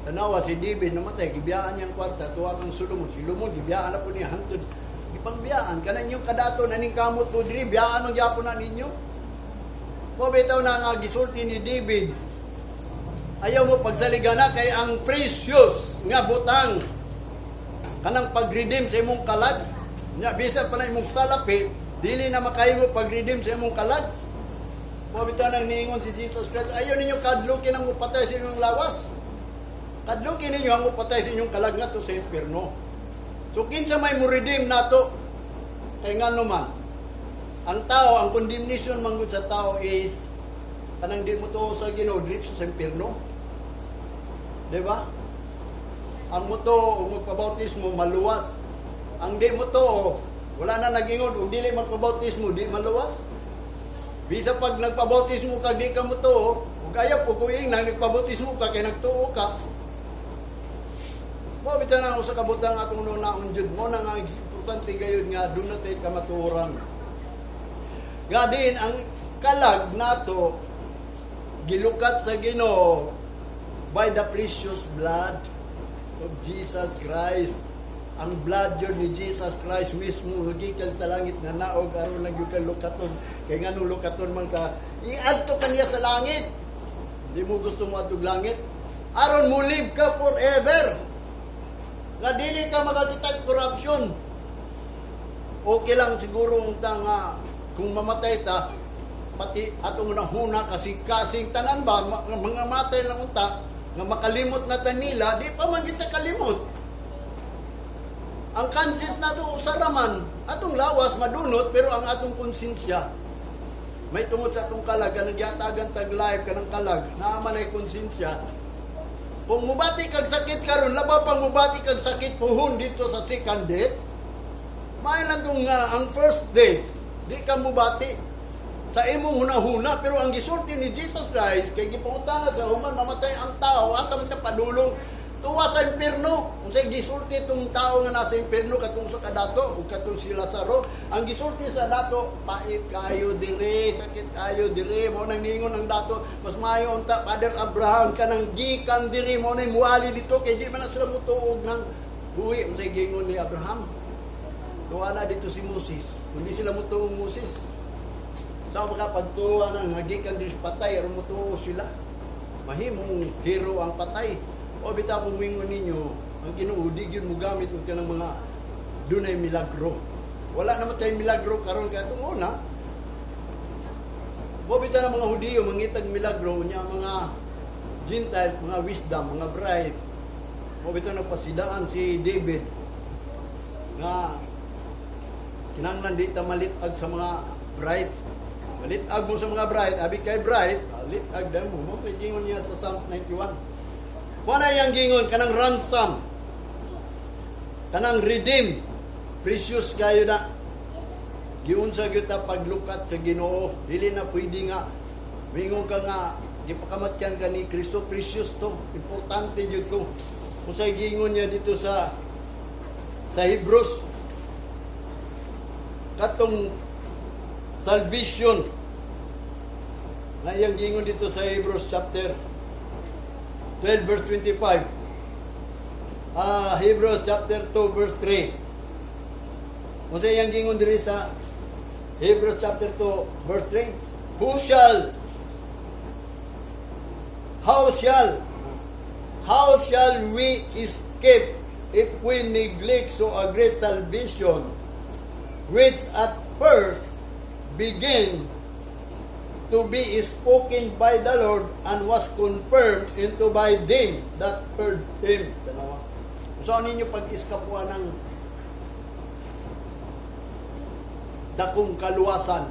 Tanawa si David namatay gibiyaan niyang kwarta tuwa kang Solomon si Solomon gibiyaan na po niya hangtod gipangbiyaan kana inyong kadato naning kamot mo diri biyaan ang gyapon na ninyo. O bitaw na nga gisulti ni David, ayaw mo pagsaligana kay ang precious nga butang kanang pag-redeem sa imong kalag. Nya bisa pa na imong salapi, dili na makayo mo pag-redeem sa imong kalag. O bitaw nang niingon si Jesus Christ, ayaw ninyo kadlukin ang mupatay sa inyong lawas. Kadlukin ninyo ang mupatay sa inyong kalag nga to sa impierno. So kinsa may mo redeem nato kay ngano man. Ang tao, ang condemnation manggod sa tao is kanang di mo to sa Ginoo diretso sa impierno. Di ba? Ang mo to magpabautismo maluwas. Ang di mo to wala na nagingon ug dili magpabautismo di maluwas. Bisa pag nagpabautismo ka di ka mo to ug ayaw pug kuing nang nagpabautismo ka kay nagtuo ka. Mo bitan na usa ka butang atong nunaon jud mo na nga importante gayud nga dunay tay kamatuoran. Nga din, ang kalag nato gilukat sa Ginoo by the precious blood of Jesus Christ. Ang blood yun ni Jesus Christ mismo gikan sa langit na naog aron lang yung lukaton. Kaya nga nung lukaton man ka, iadto ka niya sa langit. Hindi mo gusto mo adtog langit. Aron mo live ka forever. Nga dili ka makakitag corruption. Okay lang siguro ang tanga kung mamatay ta, pati atong nahuna kasing tanan ba, mga matay lang unta, nga makalimot na tanila, di pa man kita kalimot. Ang consent na to usaraman, atong lawas madunot, pero ang atong konsensya, may tungod sa atong kalag, kanang yatagan tag live, kanang kalag, naaman ay konsensya. Kung mubati kag sakit karon, laba pang mubati kag sakit puhon dito sa second date, may lang itong ang first day, di ka mubati sa imong hunahuna, pero ang gisulti ni Jesus Christ kay gipangutangan sa human mamatay ang tao asa man sa padulong tuwa sa impierno. Unsay gisulti tong tao nga nasa impierno katong sa kadato ug katong si Lazaro, ang gisulti sa dato pait kayo dire, sakit kayo dire, mo nang ningon ang dato mas maayo unta Father Abraham kanang gikan dire mo nang muali dito kay di man na sila mutuog ng buhi. Unsay gingon ni Abraham? Tuwa na dito si Moses. Hindi sila mutuong Moses. Sa makapagtuwa ng magikan din patay, aron mutuo sila. Mahimong hero ang patay. O bita kung wingon ninyo, ang Ginoo di gyud mo gamit og kanang mga dunay milagro. Wala naman tay milagro karon kay atong una. O bita ng mga Hudiyo mangitag milagro nya mga Gentile, mga wisdom, mga bright. O bita nagpasidaan si David nga kinanglan di ta malitag sa mga bright Litag mo sa mga bride, abi kay bride, litag daw mo. Mo kay gingon niya sa Psalms 91. Wala yang gingon kanang ransom. Kanang redeem. Precious kayo na. Giunsa gyud ta paglukat sa Ginoo. Dili na pwede nga mingon ka nga gipakamatyan ka ni Kristo, precious to. Importante gyud to. Usay gingon niya dito sa Hebrews katong salvation na iyang gingon dito sa Hebrews chapter 12 verse 25. Hebrews chapter 2 verse 3. Kung sa iyang gingon diri sa Hebrews chapter 2 verse 3, how shall we escape if we neglect so a great salvation, which at first began to be spoken by the Lord and was confirmed into by them that heard him. Saan ninyo pag-iskapuan ng dakong kaluwasan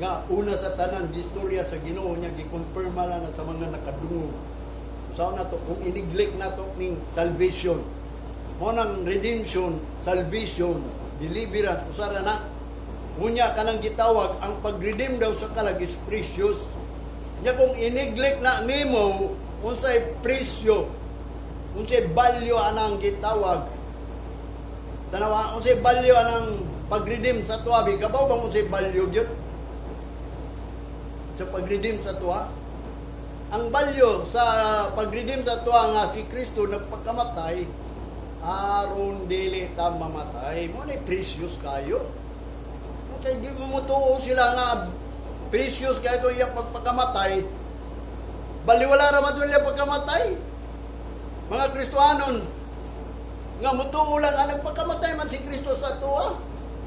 nga una sa tanan istorya sa Ginoo niya gi-confirma na sa mga nakadungog. Saan na to kung iniglek na to ning salvation mo nang redemption, salvation, deliverance usara na unya kanang gitawag ang pag-redeem daw sa kalag is precious. Nya kung iniglek na nimo unsay presyo, unsay value anang gitawag, tanawa unsay value anang pag-redeem sa tuwa, kabaw bang unsay value gyud sa pag-redeem sa tuwa? Ang value sa pag-redeem sa tuwa nga si Kristo nagpakamatay aron dili ta mamatay. Mo ni precious kayo. Kay di mo mutuo sila nga precious kayo to iyang pagpakamatay. Baliwala ra man nila pagkamatay. Mga Kristohanon nga mutuo lang ang nagpakamatay man si Kristo sa tuwa.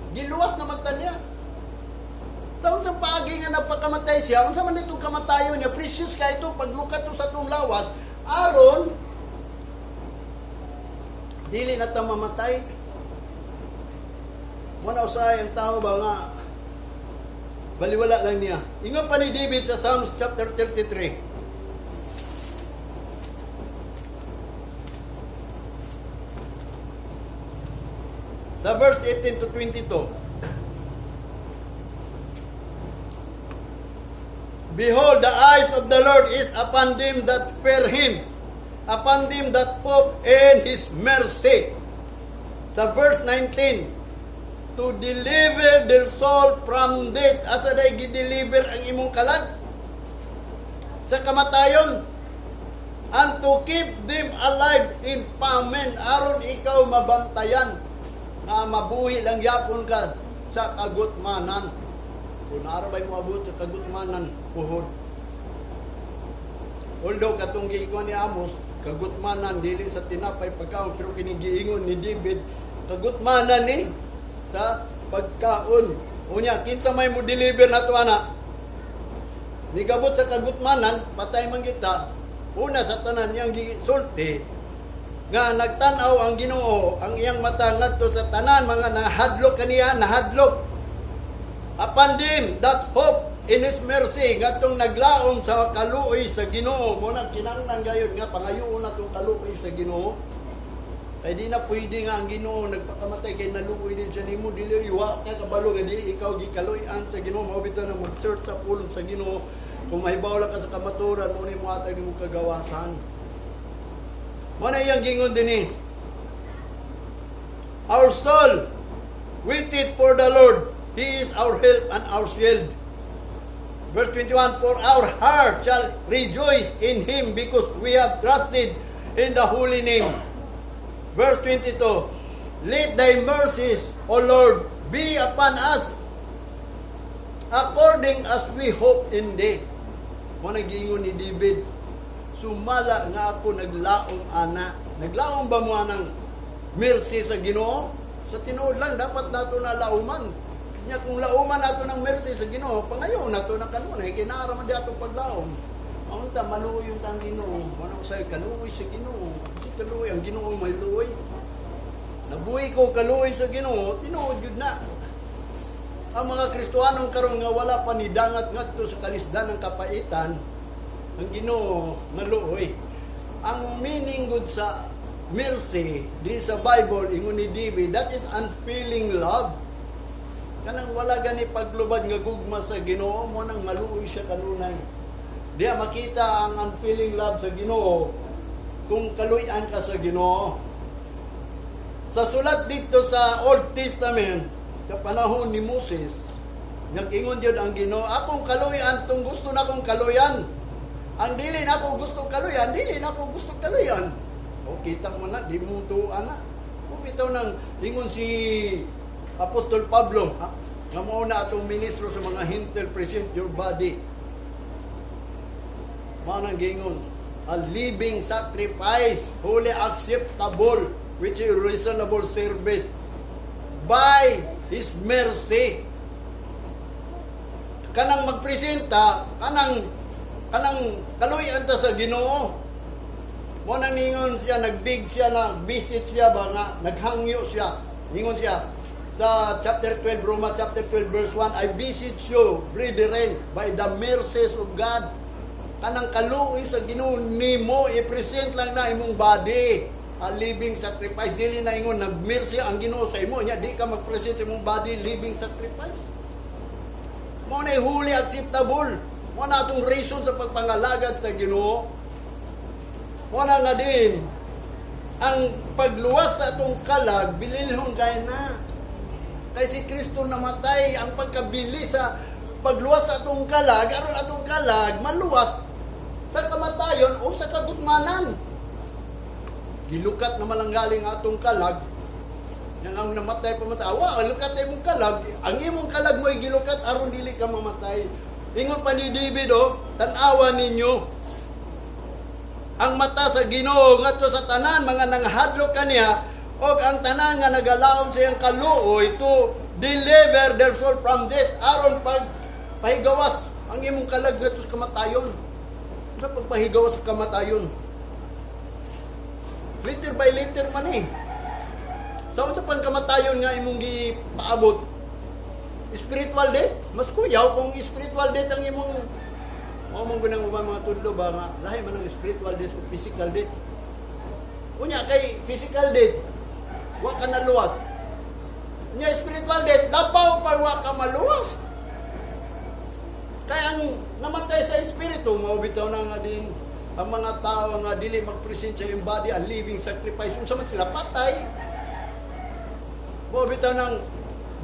Giluwas na magtanya. Sa unsang paagi nga nagpakamatay siya, unsa man itong kamatayon niya, precious ka ito, paglukat to sa itong lawas, aron, dili na ta mamatay. Muna usay ang tao ba nga, baliwala lang niya. Ingon pa ni David sa Psalms chapter 33. Sa verse 18 to 22. Behold, the eyes of the Lord is upon them that fear Him, upon them that hope in His mercy. Sa verse 19, to deliver their soul from death. Asa day gi-deliver ang imong kalag? Sa kamatayon. And to keep them alive in famine. Aron ikaw mabantayan na mabuhi lang yapon ka sa kagutmanan. Kung naarabay mo abot sa kagutmanan, puhod. Although katong giingon ni Amos, kagutmanan dili sa tinapay pagkaon, pero kinigiingon ni David, kagutmanan ni sa pagkaon. Unya, kinsa may mo deliver na to ana? Nigabot sa kagutmanan, patay man kita. Una sa tanan yang gisulti nga nagtan-aw ang Ginoo, ang iyang mata ngadto sa tanan mga nahadlok kaniya, nahadlok. Upon them that hope in His mercy, ngatong naglaom sa kaluoy sa Ginoo. Muna kinahanglan gayud nga pangayoon natong kaluoy sa Ginoo. Kay di na pwede nga ang Ginoo nagpakamatay kay naluoy din siya nimo, dili iwa ka kabalo nga di ikaw gikaluy-an sa Ginoo. Mao bitaw na mag-search sa pulong sa Ginoo. Kung mahibaw lang ka sa kamaturan, mo ni mo atag nimo kagawasan. Muna iyang gingon dinhi. Our soul waited for the Lord. He is our help and our shield. Verse 21, for our heart shall rejoice in Him because we have trusted in the holy name. Verse 22, let thy mercies, O Lord, be upon us according as we hope in thee. Mo nagingon ni David, sumala nga ako naglaom ana. Naglaom ba mo anang mercy sa Ginoo? Sa tinuod lang dapat nato na lauman. Nya kung lauman nato ng mercy sa Ginoo, pangayo nato na kanunay kinara man di ato paglaom. Unta maluoy yung tang Ginoo. Ano say kaluoy sa Ginoo? Si kaluoy ang Ginoo may luoy. Nabuhi ko kaluoy sa Ginoo, tinuod jud na. ang mga Kristiyanong karon nga wala pa ni dangat ngadto sa kalisdan ng kapaitan, ang Ginoo naluoy. Ang meaning gud sa mercy di sa Bible ingon ni David, that is unfailing love. Kanang wala gani paglubad nga gugma sa Ginoo mo nang maluoy siya kanunay. Diya makita ang unfailing love sa Ginoo kung kaluyan ka sa Ginoo. Sa sulat dito sa Old Testament, sa panahon ni Moses, nag-ingon jud ang Ginoo, akong kaluyan tong gusto na kong kaluyan. Ang dili na ako gusto kaluyan, dili na ako gusto kaluyan. O kita mo na, di mo tuwa na. O bitaw nang ingon si Apostol Pablo, ha? Nga mao na atong ministro sa mga hintel, present your body. Mao nang gingon, a living sacrifice, holy acceptable, which is reasonable service by His mercy. Kanang magpresenta, kanang kaluyan ta sa Ginoo. Mo nang ningon siya, nagbig siya, nag-visit siya ba nga, naghangyo siya. Ningon siya sa chapter 12, Roma chapter 12 verse 1, I visit you, brethren, by the mercies of God. Kanang kaluoy sa Ginoo nimo, i-present lang na imong body, a living sacrifice. Dili na ingon nagmercy ang Ginoo sa imo, nya di ka mag-present sa imong body living sacrifice. Mo na holy acceptable. Mo na atong reason sa pagpangalagad sa Ginoo. Mo na nga din ang pagluwas sa atong kalag, bililhon kay na. Kay si Kristo namatay, ang pagkabili sa pagluwas sa atong kalag, aron atong kalag maluwas sa kamatayon o sa kagutmanan. Gilukat naman ang galing atong kalag, yang ang namatay pamatay. Wa, lukat imong kalag, ang imong kalag mo'y gilukat aron dili ka mamatay. Ingon pa ni David, tan-awa ninyo, ang mata sa Ginoo ngadto sa tanan mga nanghadlok kaniya, og ang tanan nga nagalaom sa iyang kaluoy to deliver their soul from death, aron pahigawas ang imong kalag ngadto sa kamatayon. Sa pagpahigawas sa kamatayon, liter by liter man eh. Sa unsa pang kamatayon nga imong gipaabot, spiritual death, mas kuyaw kung spiritual death ang imong mong gunang ubang mga tudlo ba nga lahi man ang spiritual death o physical death. Unya kay physical death wa ka naluwas, nya spiritual death labaw pa wa ka maluwas. Kaya ang namatay sa espiritu, mabitaw na nga din ang mga tao nga dili mag-present sa iyong body a living sacrifice. Unsa man sila patay, mabitaw ng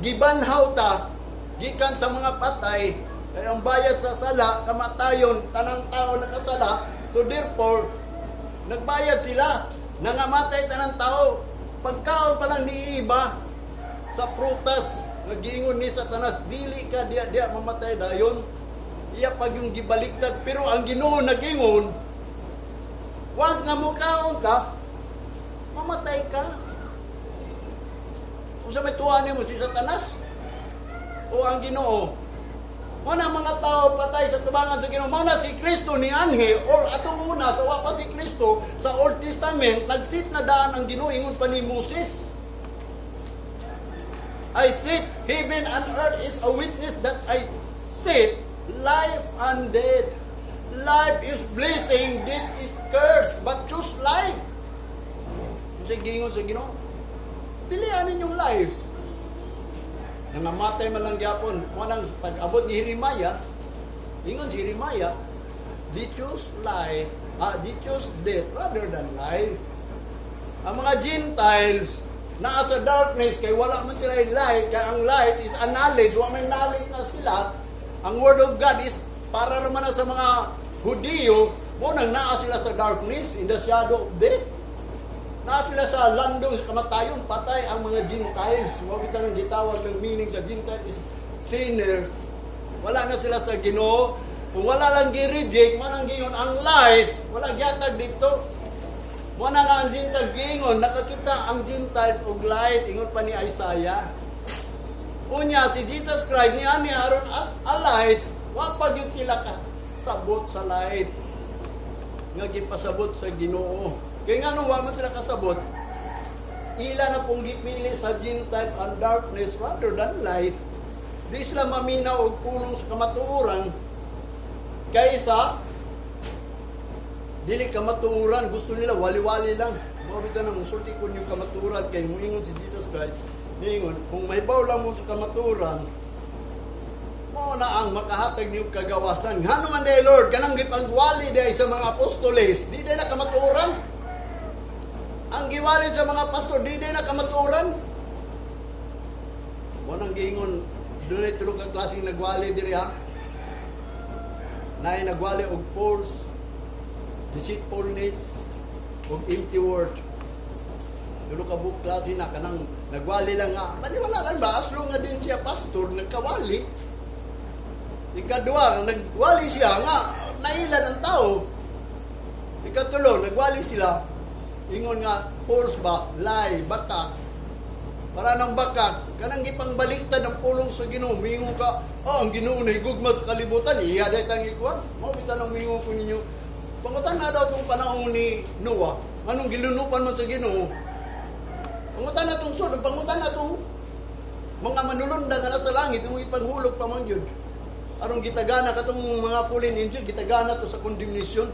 gibanhaw ta gikan sa mga patay. Kaya ang bayad sa sala, kamatayon, tanang tao nakasala. So therefore, nagbayad sila. Nangamatay tanang tao. Pagkaon pa lang ni iba sa prutas, nagingon ni Satanas, dili ka dia mamatay dayon. Iya pag yung gibaliktad. Pero ang Ginoo nagingon, once nga mukaon ka, mamatay ka. Kung sa may tuwanin mo si Satanas o ang Ginoo, muna mga tao patay sa tubangan sa Ginoo. Muna si Kristo ni Anhe, or atong una, sa wapa si Kristo, sa Old Testament, nagsit na daan ang Ginoo, ingon pa ni Moses. I sit, heaven and earth is a witness that I sit, life and death. Life is blessing, death is curse, but choose life. Kasi gingon sa Ginoo, pilihan ninyong life. Nang namatay man lang gyapon, manang pag-abot ni Jeremiah, ingon si Jeremiah, they choose life, they choose death rather than life. Ang mga Gentiles naa sa darkness kay wala man sila light, kaya ang light is a knowledge, wa may knowledge na sila. Ang word of God is para naman sa mga Hudiyo, mo nang naa sila sa darkness, in the shadow of death. Na sila sa landong sa kamatayon, patay ang mga Gentiles. Mabita ng gitawag ng meaning sa Gentiles is sinners. Wala na sila sa Ginoo. Kung wala lang gi-reject, manang gingon ang light, wala gyatag dito. Muna nga ang Gentiles gingon, nakakita ang Gentiles og light, ingon pa ni Isaiah. Unya, si Jesus Christ, niya aron as a light, wapag yun sila kasabot sa light. Nga gipasabot sa Ginoo. Kaya nga nung waman sila kasabot, ila na pong gipili sa Gentiles and darkness rather than light. Di sila maminaw og pulong sa kamatuoran kaysa dili kamatuoran, gusto nila wali-wali lang. Mabita na musulti ko yung kamatuoran kay muingon si Jesus Christ. Ningon, kung may baw lang mo sa kamatuoran, mo na ang makahatag niyo kagawasan. Ngano man day Lord, kanang gipangwali day sa mga apostoles, di day na kamatuoran. Ang giwali sa mga pastor, di day na kamatuoran. Mo nang giingon, doon ay tulog ang klaseng nagwali diri ha. Nay nagwali og false, deceitfulness, og empty word. Dulo ka buk klase na kanang nagwali lang nga. Baliwala lang ba? Aslo nga din siya pastor, nagkawali. Ikadua, nagwali siya nga, nailan ang tao. Ikatulo, nagwali sila. Ingon nga, false ba? Lie, bakak. Para ng bakak, kanang gipangbaliktad ang pulong sa Ginoo. Mingon ka, ang Ginoo na higugma sa kalibutan. Iya, dahi tang ikuan. Mabita nang mingon ko ninyo. Pangutan na daw itong panahon ni Noah. Anong gilunupan man sa Ginoo? Pangutan na itong sunod. Pangutan na itong mga manulundan na nasa langit. Yung ipanghulog pa man yun. Arong gitagana ka itong mga fallen angel. Gitagana to sa condemnation.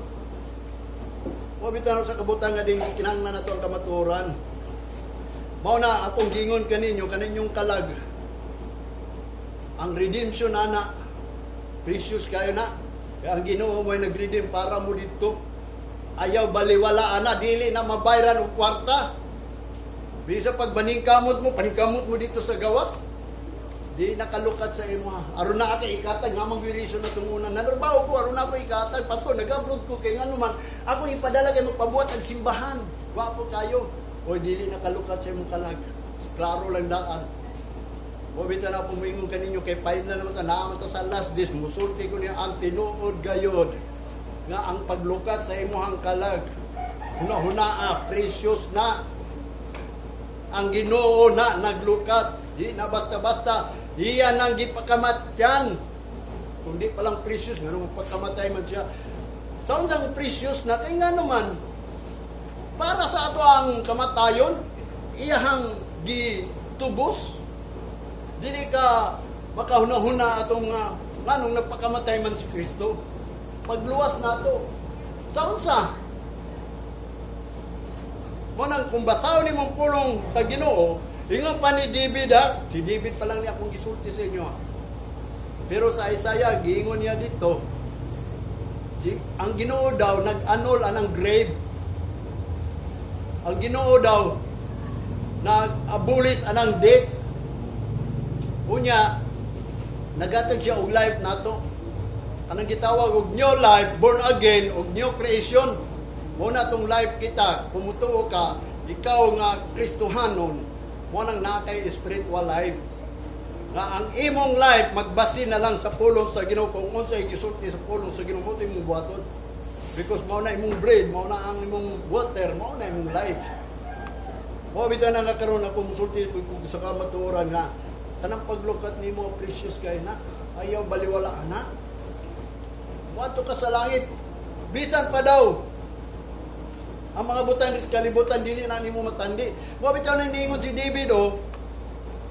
Mabitan sa kabutan nga din. Kinahanglan na ito ang kamatuoran. Mao na akong gingon kaninyo. Kaninyong kalag. Ang redemption na precious kayo na. Kaya ang Ginoo mo'y nag-redeem para mo dito. Ayaw baliwalaan na, dili na mabayran o kwarta. Bisa pag paningkamot mo dito sa gawas. Di nakalukat sa imo ha. Aron na ata ikatag, nga mag-viration na itong una. Nanarbaho ko, aron na ako ikatag. Pastor, nag-abroad ko, kaya nga naman, ako ipadala kayo magpabuhat ang simbahan. Wapo kayo. O dili nakalukat sa imong kalag. Klaro lang daan. O bita na pumingon kaninyo kay pain na naman naman sa last days musulti ko niya ang tinuod gayod nga ang paglukat sa imuhang kalag huna-hunaa precious na ang Ginoo na naglukat di na basta-basta iyan ang gipakamatyan kung di palang precious nga nung pagkamatay man siya sound ang precious na kay nga naman para sa ato ang kamatayon iyahang gitubos. Dili ka makahuna-huna atong nganong nagpakamatay man si Kristo. Pagluwas nato. Sa unsa? Mo nang kung basaw ni mong pulong sa Ginoo, ingon pa ni David ha. Si David pa lang niya akong gisulti sa inyo ha. Pero sa Isaiah, giingon niya dito, ang Ginoo daw nag-annul anang grave. Ang Ginoo daw nag-abolish anang death. Unya, nagatag siya og life nato. Anong gitawag og new life, born again, og new creation. Muna tong life kita, pumutuo ka, ikaw nga Kristohanon, mo nang nakay spiritual life. Nga ang imong life, magbasi na lang sa pulong sa Ginoo kung unsay gisulti sa pulong sa Ginoo mo imong buhaton. Because mao na imong bread, mao na ang imong water, mao na imong life. Mo bitaw na nakaroon ako musulti kung sa kamatuoran nga kanang paglukat nimo precious kay na ayaw baliwalaan na moadto ka sa langit bisan pa daw ang mga butang sa kalibutan dili na nimo matandi mo bitaw na ningon si David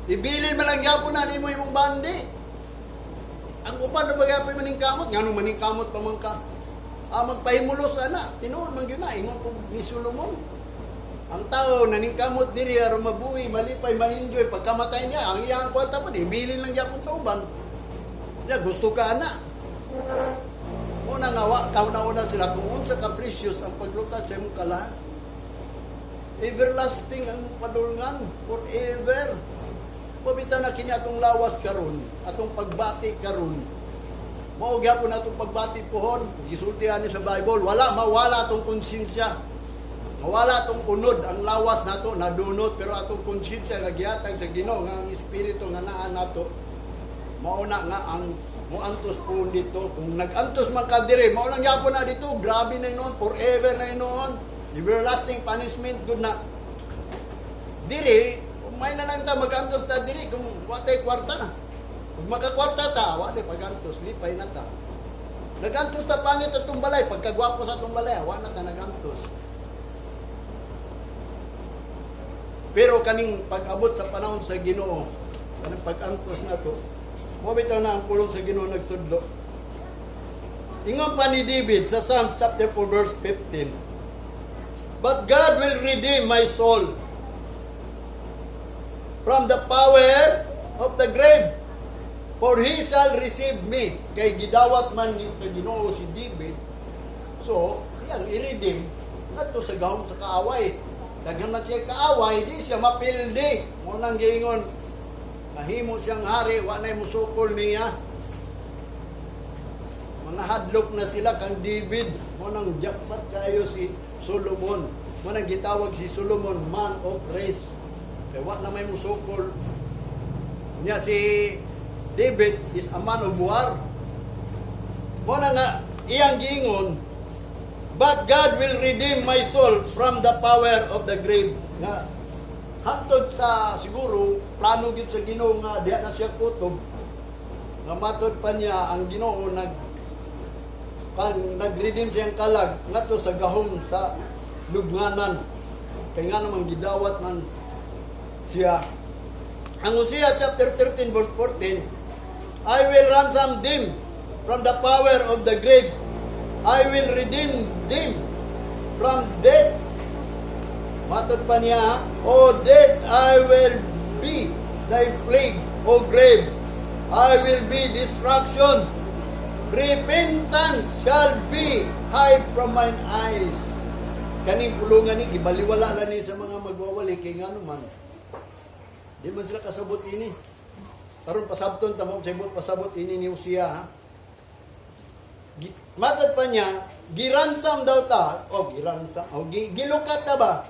ibilin man lang gyapon na nimo imong bandi ang upan na bagapon maning kamot ngano maning kamot pa man ka magpahimulos ana tinuod man gyud na ingon ko ni Solomon. Ang tao naningkamot diri aron mabuhi, malipay, ma-enjoy pagkamatay niya. Ang iyang kwarta pa di bilin lang gyapon sa uban. Ya gusto ka ana. Una nga wa kauna-una sila kung unsa ka precious ang paglukat sa imong kalag. Everlasting ang padulngan forever. Pabita na kini atong lawas karon, atong pagbati karon. Mao gyapon atong pagbati pohon, gisultihan ni sa Bible, wala mawala atong konsensya. Wala atong unod ang lawas nato nadunot pero atong konsensya nga gihatag sa Ginoo nga ang espiritu nga naa nato mauna nga ang muantos po dito kung nagantos man ka dire mao lang gyapon na dito grabe na inon forever na inon everlasting punishment good na dire may na lang ta magantos ta dire kung watay kwarta kung makakwarta ta watay pagantos lipay na ta nagantos ta pangit atong balay pagkagwapo sa atong balay wa na ta nagantos. Pero kaning pag-abot sa panahon sa Ginoo, kanang pag-antos na to, Mo bitaw na ang pulong sa Ginoo nagtudlo. Ingon pa ni David sa Psalm chapter 4 verse 15. But God will redeem my soul from the power of the grave, for He shall receive me. Kay gidawat man ni Ginoo si David, so iyang i-redeem ngadto sa gahom sa kaaway. Daghan man siya kaaway, di siya mapildi. Mo nang giingon, nahimo siyang hari, wa nay musukol niya. Mga hadlok na sila kang David. Mo nang jackpot kayo si Solomon. Mo nang gitawag si Solomon man of race. Kaya wa na may musukol. Nya si David is a man of war. Mo na nga iyang giingon, but God will redeem my soul from the power of the grave. Nga hangtod sa siguro plano gid sa Ginoo nga diha na siya kutob. Nga matod pa niya ang Ginoo nag-redeem siyang kalag ngadto sa gahom sa lubnganan. Kay nga namang gidawat man siya. Ang Hosea chapter 13 verse 14, I will ransom them from the power of the grave. I will redeem them from death. Matod pa niya, O death, I will be thy plague, O grave. I will be destruction. Repentance shall be hide from mine eyes. Kaning pulungan ni, gibaliwala na ni sa mga magwawali, kay nga naman, di man sila kasabot ini. Karon pasabton, tamang sabot pasabot ini ni Hosea, ha? Matad pa niya, giransam daw ta, gilukat na ba?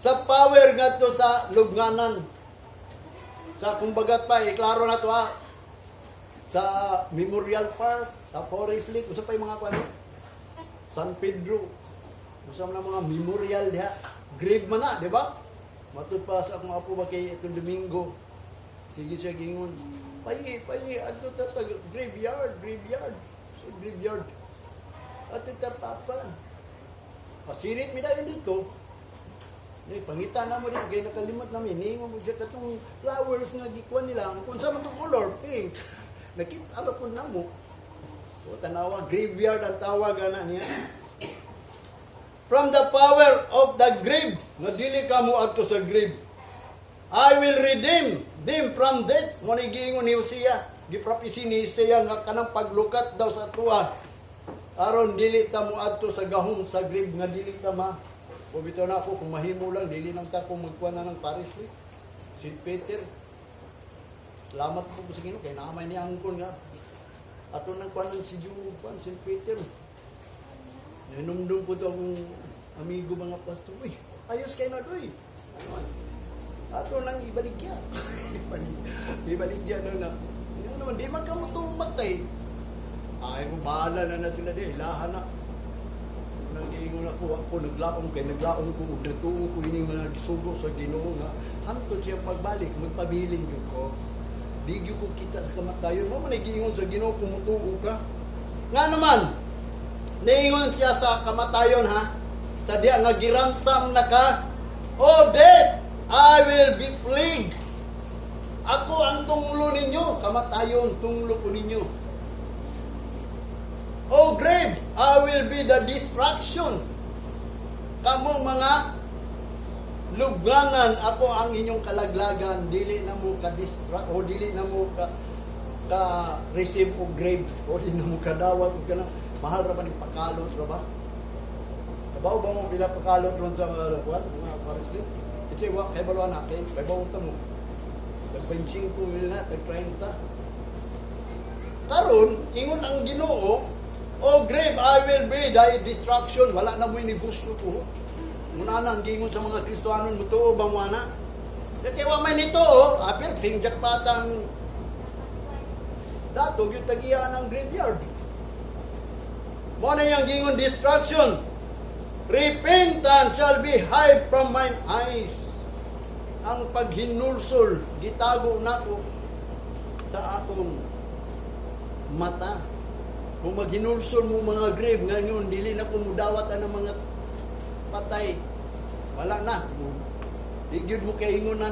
Sa power nga to sa lugnanan. Sa kumbagat pa, klaro na to ha. Sa Memorial Park, sa Forest Lake, usa pa yung mga kwano? San Pedro, usa na mga memorial diha. Grave man na, di ba? Matod pa sa akong apo ba kay itong Domingo. Sige siya gingon, payi, ato ta graveyard. At itapapan. Pasirit mi tayo dito. Pangita na mo dito, kaya nakalimot namin. Ningo mo dyan katong flowers nga gikuan nila. Kung saan mo color, pink. Nakita po na mo. So, tanawa, graveyard ang tawag na niya. From the power of the grave, nga dili ka mo adto sa grave. I will redeem them from death. Mo ni giingon ni Hosea, gipropesi ni Hosea nga kanang paglukat daw sa tuwa. Aron dili ta mo adto sa gahom sa grave nga dili ta ma. O bitaw na ako kung mahimo lang dili nang ta ko magkuha na ng Paris Street. St. Peter. Salamat po sa Ginoo kay naamay ni angkon nga. Ato nang kuanan si Juan St. Peter. Nanumdum po to akong amigo mga pastor. Uy, ayos kayo na doy. Ato nang ibaligya. Ibaligya na. Yan naman, di man ka mo tumatay. Ay, bahala na sila di. Lahan na. Nang giingon ako naglaong kay naglaong ko, nagtuo ko ining mga gisugo sa Ginoo nga. Hantod siyang pagbalik, magpabilin yun ko. Di ko kita sa kamatayon. Mo man giingon sa Ginoo, kumutuo ka. Nga naman, niingon siya sa kamatayon ha. Sa diya nga giransam na ka. O death, I will be plagued. Ako ang tunglo ninyo. Kamatayon, tunglo ko ninyo. O grave, I will be the destruction. Kamong mga lugnanan, ako ang inyong kalaglagan. Dili na mo ka-distract, o dili na mo ka-receive o grave, o dili na mo kadawat, o ganang mahal ra ba ni pakalot ra ba? Kabaw ba mo bila pakalot ron sa mga Paris Street? Kasi wa kay balwa na kay bawo ta mo. Tag-benching ko nila tag-30. Karon ingon ang Ginoo, o grave, I will be thy destruction. Wala na mo negosyo ko. Muna na ang gingon sa mga Kristohanon, mutuo ba mo na? Kaya wa may nito, apir tingjak patang datog yung tagiya ng graveyard. Mo na yung gingon destruction. Repentance shall be hid from mine eyes. Ang paghinulsol, gitago nako sa akong mata. Kung maghinulsol mo mga grave, ngayon, dili na kumudawat ang mga patay. Wala na. Di gyud mo kay ingon na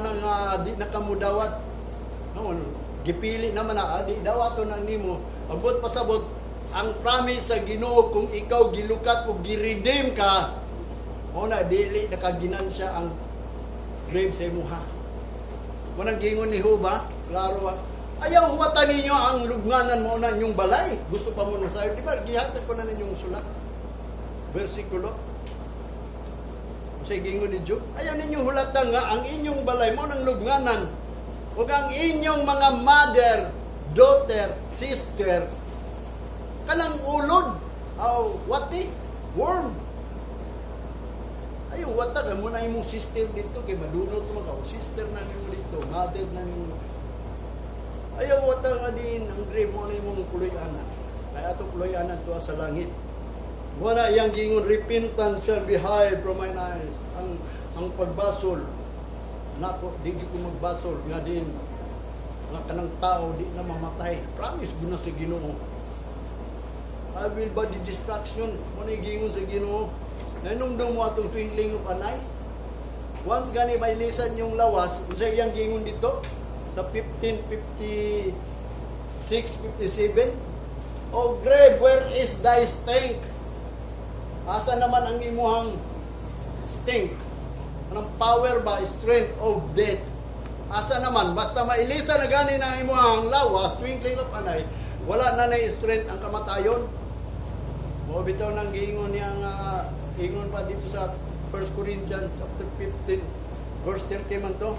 di na kamudawat. No, gipili naman na adi daw ato na nimo abot pasabot ang promise sa Ginoo kung ikaw gilukat o giredeem ka mo na dili nakaginansya ang grave sa imuha. Munang gingon ni Job, klaro ba? Ayaw huwatan ninyo ang lugnanan mo na inyong balay. Gusto pa mo na sa'yo. Di ba, gihatag ko na ninyong sulat. Versikulo. Kasi gingon ni Job, ayaw ninyong hulatan nga ang inyong balay mo ng lugnanan. Huwag ang inyong mga mother, daughter, sister, kanang ulod. Wati? Worm. Ayaw, wata ka muna imong sister dito, kay madunot mo ka, sister na nimo dito, mother na nimo. Ayaw, wata nga din, ang grave mo na imong kuloy-anan. Kaya ito kuloy-anan to sa langit. Muna iyang gingon, repentance shall be hid from mine eyes. Ang pagbasol, nako, di ko magbasol, nga din, nga kanang tao, di na mamatay. Promise ko na sa Ginoo. I will body distraction, muna gingon sa Ginoo. Nanumdum mo atong twinkling of an eye. Once gani mailisan yung lawas, sa iyang gingon dito, sa 1556, 57, O grave, where is thy stink? Asa naman ang imuhang stink? Anong power ba? Strength of death. Asa naman? Basta mailisa na gani na imuhang lawas, twinkling of an eye, wala na na strength ang kamatayon. O bitaw nang giingon niyang ingon pa dito sa 1 Corinthians chapter 15 verse 30 man to.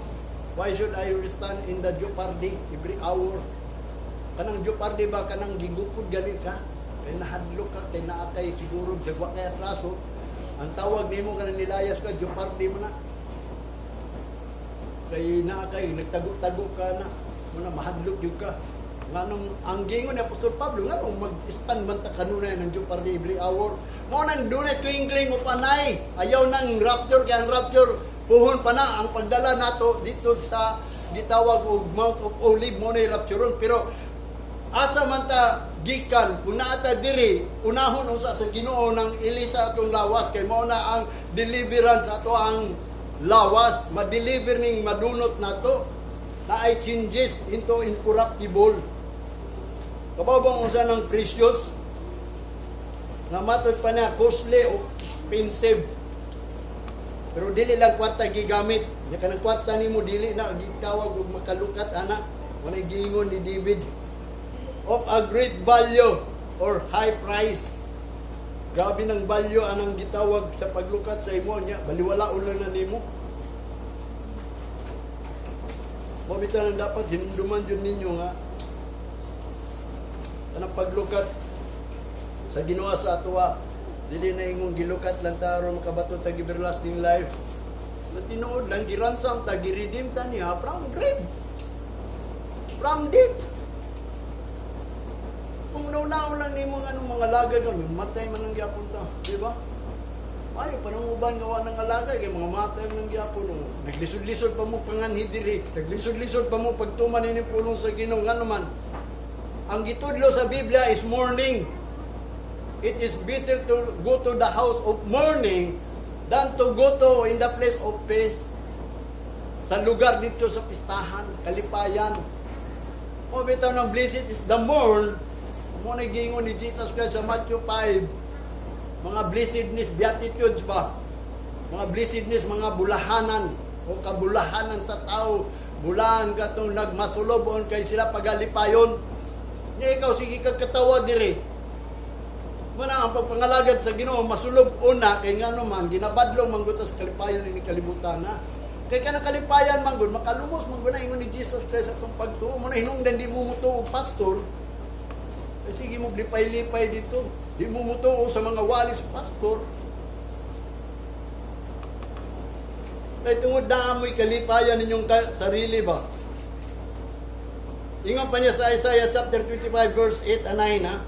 Why should I stand in the jeopardy every hour? Kanang jeopardy ba kanang gigupod ganit ka? Kay nahadlok ka, kay naatay siguro sa wa kay atraso. Ang tawag nimo kanang nilayas ka jeopardy mo na. Kay naakay nagtago-tago ka na, mo na mahadlok jud ka. Nganong ang gingon ni Apostol Pablo nganong mag-stand man ta kanunay ng jeopardy every hour. Mo nang dunay twinkling o panay. Ayaw nang rapture kay ang rapture puhon pa na ang pagdala nato dito sa gitawag og Mount of Olive mo na rapturon. Pero asa man ta gikan kun naata diri unahon usa sa Ginoo nang ilisa atong lawas kay mao na ang deliverance ato ang lawas ma-deliver ning madunot nato na ay changes into incorruptible. Kababang unsa ng precious nga matod pa na costly o expensive. Pero dili lang kwarta gigamit. Nya kanang kwarta nimo dili na gitawag og makalukat ana. Walay giingon ni David of a great value or high price. Grabe ng value anang gitawag sa paglukat sa imo nya baliwala ulan na nimo. Mabitan ang dapat hinumduman yun ninyo nga anong paglukat sa Ginoo sa atuwa dili na ingong gilukat lang ta aron makabato ta everlasting life na tinuod lang giransam ta giredeem ta niya from grave from death. Kung naunaon lang nimo nga anong mga lagad nun matay man ang gyapon ta, di ba? Ay, pananguban gawa ng alaga, kaya mga matay ng gyapon. Naglisod-lisod pa mo panganhi diri, naglisod-lisod pa mo pagtuman ini pulong sa Ginoo nga naman. Ang gitudlo sa Biblia is mourning. It is better to go to the house of mourning than to go to in the place of peace. Sa lugar dito sa pistahan, kalipayan. O bitaw ng blessed is the mourn. Mo nagingon ni Jesus Christ sa Matthew 5. Mga blessedness, beatitudes ba? Mga blessedness, mga bulahanan o kabulahanan sa tao. Bulahan ka itong nagmasulobon kay sila pagalipayon. Nga ikaw, sige kag katawa diri. Muna ang pagpangalagad sa Ginoo masulob una kay nga naman ginabadlong manggutas kalipayon ini kalibutan na. Kay kana kalipayan manggod makalumos manggod na ingon ni Jesus Christ atong pagtuo mo na hinungdan di mo mutuo pastor. Ay sige mo lipay-lipay dito. Di mo mutuo sa mga walis pastor. Kay tungod na amoy kalipayan ninyong sarili ba? Ingon pa niya sa Isaiah chapter 25 verse 8 and 9 ha.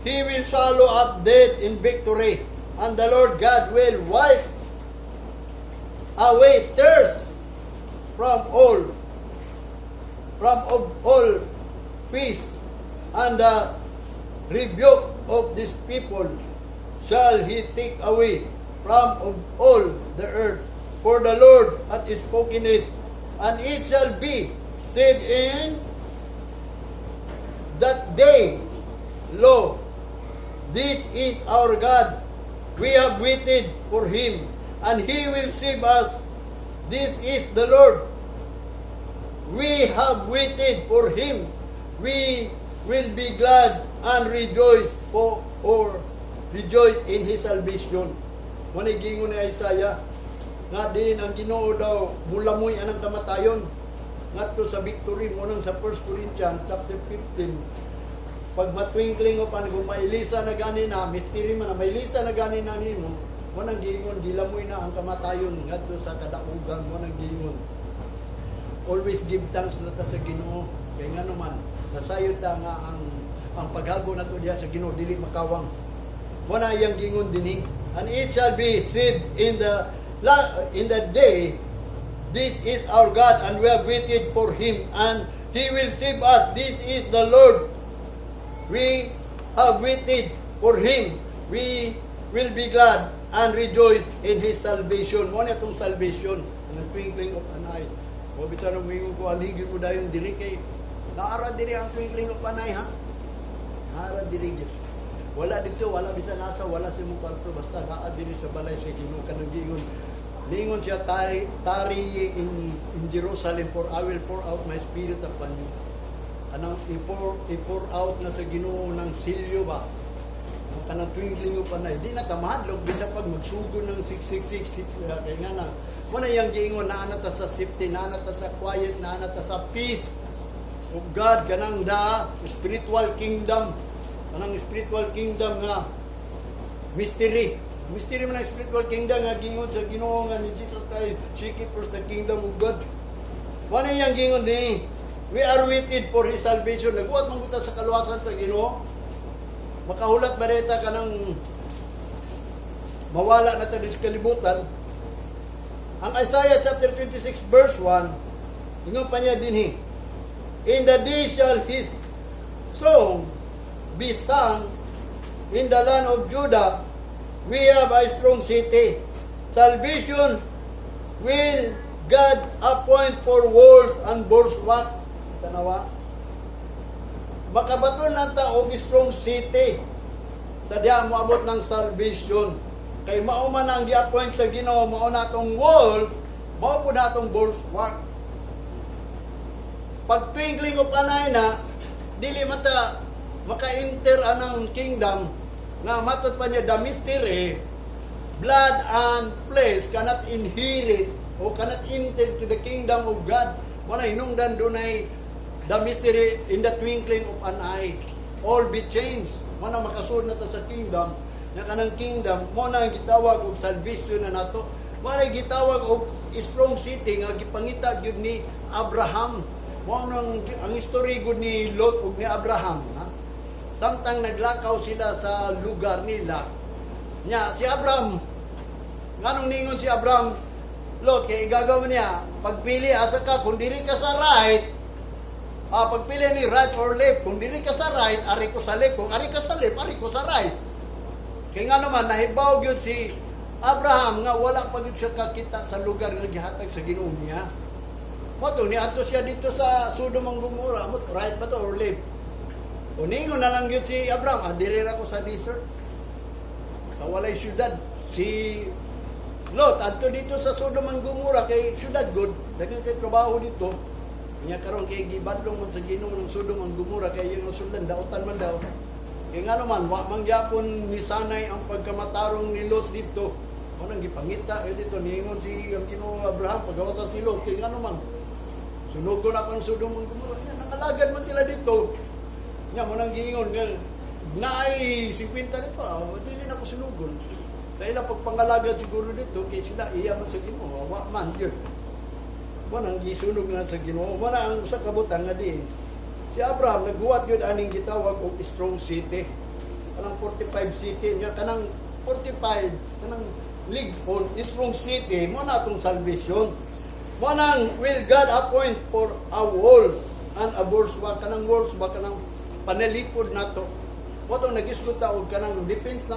He will swallow up death in victory, and the Lord God will wipe away tears from all peace, and the rebuke of this people shall he take away from of all the earth. For the Lord hath spoken it, and it shall be said in that day, lo, this is our God. We have waited for him, and he will save us. This is the Lord. We have waited for him. We will be glad and rejoice or rejoice in his salvation. Manay gingon ni Isaiah, nga din ang Ginoo daw mulamoy anang kamatayon. Ngadto sa victory mo nang sa 1 Corinthians chapter 15. Pag matwinkling upan kung mailisa na gani na, mystery man na mailisa na gani na nimo, mo nang gingon gilamoy na ang kamatayon ngadto sa kadaugan mo nang gingon. Always give thanks na ta sa Ginoo. Kay nga naman nasayod ta nga ang paghago nato diha sa Ginoo dili makawang. Mo na iyang gingon dinhi. And it shall be said in the day, this is our God, and we have waited for him, and he will save us. This is the Lord. We have waited for him. We will be glad and rejoice in his salvation. Mo na itong salvation, ang twinkling of an eye. O bitan mo yung ko anhigin mo dayon diri kay naara diri ang twinkling of an eye, ha? Naara diri gid. Wala dito, wala bisan nasa, wala sa imong kwarto, basta naa diri sa balay sa Ginoo kanang gingon. Lingon siya tari in Jerusalem, for I will pour out my spirit upon you. Anang i-pour out na sa Ginoo ng silyo ba? Ang kanang twinkling of an eye. Di na tamahadlok bisan pag magsugod ng 666 kay nga na. Muna yang giingon na ta sa safety, na ta sa quiet, na ta sa peace of God kanang spiritual kingdom. Anang spiritual kingdom nga mystery man ang spiritual kingdom nga gingon sa Ginoo nga ni Jesus Christ, seek ye first the kingdom of God. Wala yang gingon ni we are waited for his salvation. Nagbuhat man kita sa kaluwasan sa Ginoo, makahulat ba dita ka ng mawala na ta sa kalibutan. Ang Isaiah chapter 26 verse 1 ingon pa niya dinhi, in the day shall his song be sung in the land of Judah. We have a strong city. Salvation will God appoint for walls and bulwark. Tanawa. Makabaton lang ta og strong city. Sa diha moabot ng salvation. Kay mao man ang gi-appoint sa Ginoo, mao natong wall, mao po natong bulwark. Pag twinkling of an eye na, dili mata maka-enter anang kingdom nga matod pa niya the mystery, blood and flesh cannot inherit o cannot enter to the kingdom of God. Muna hinungdan dunay the mystery in the twinkling of an eye. All be changed. Muna makasud na ta sa kingdom, na kanang kingdom mo na gitawag og salvation na nato. Muna gitawag og strong city nga gipangita gyud ni Abraham. Mo nang ang history gud ni Lot ug ni Abraham, ha? Samtang naglakaw sila sa lugar nila. Nya si Abraham, nganong ningon si Abraham, Lot, kay igagawin niya, pagpili asa ka, kung diri ka sa right, pagpili ni right or left, kung diri ka sa right, ari ko sa left, kung ari ka sa left, ari ko sa right. Kaya nga naman, nahibaw yun si Abraham nga wala pa yun siya kakita sa lugar nga gihatag sa Ginoo niya. Moto, niadto siya dito sa Sodom and Gomorrah, right ba to or left? Uningon na lang yun si Abraham, dirira ko sa desert. Sa walay syudad. Si Lot, adto dito sa Sodom and Gomorrah, kay syudad good, daghang kay trabaho dito. Kanya karon kay gibadlong man sa Ginoo ng Sodom and Gomorrah, kay yung sudan, dautan man daw. Kaya nga naman, wa mangyapon ni sanay ang pagkamatarong ni Lot dito. Anong gipangita, dito, niingon si ang Ginoo Abraham, pagawa sa si Lot, kaya nga naman, sunog ko na pang Sodom and Gomorrah, nangalagad man sila dito. Nga mo nang giingon nga naay 50 dito, dili na ko sunugon. Sa ila pagpangalagad siguro dito kay sila iya man sa Ginoo, wa man gyud. Mo nang gisunog na sa Ginoo, mo na ang usa ka butang nga diin. Si Abraham nagbuhat gyud aning gitawag og strong city. Kanang 45 city nya kanang 45 kanang league on strong city mo na tong salvation. Mo nang will God appoint for our walls and a bulwark, kanang walls ba kanang panalipod nato. Mo tong nagisgot ta og kanang defense na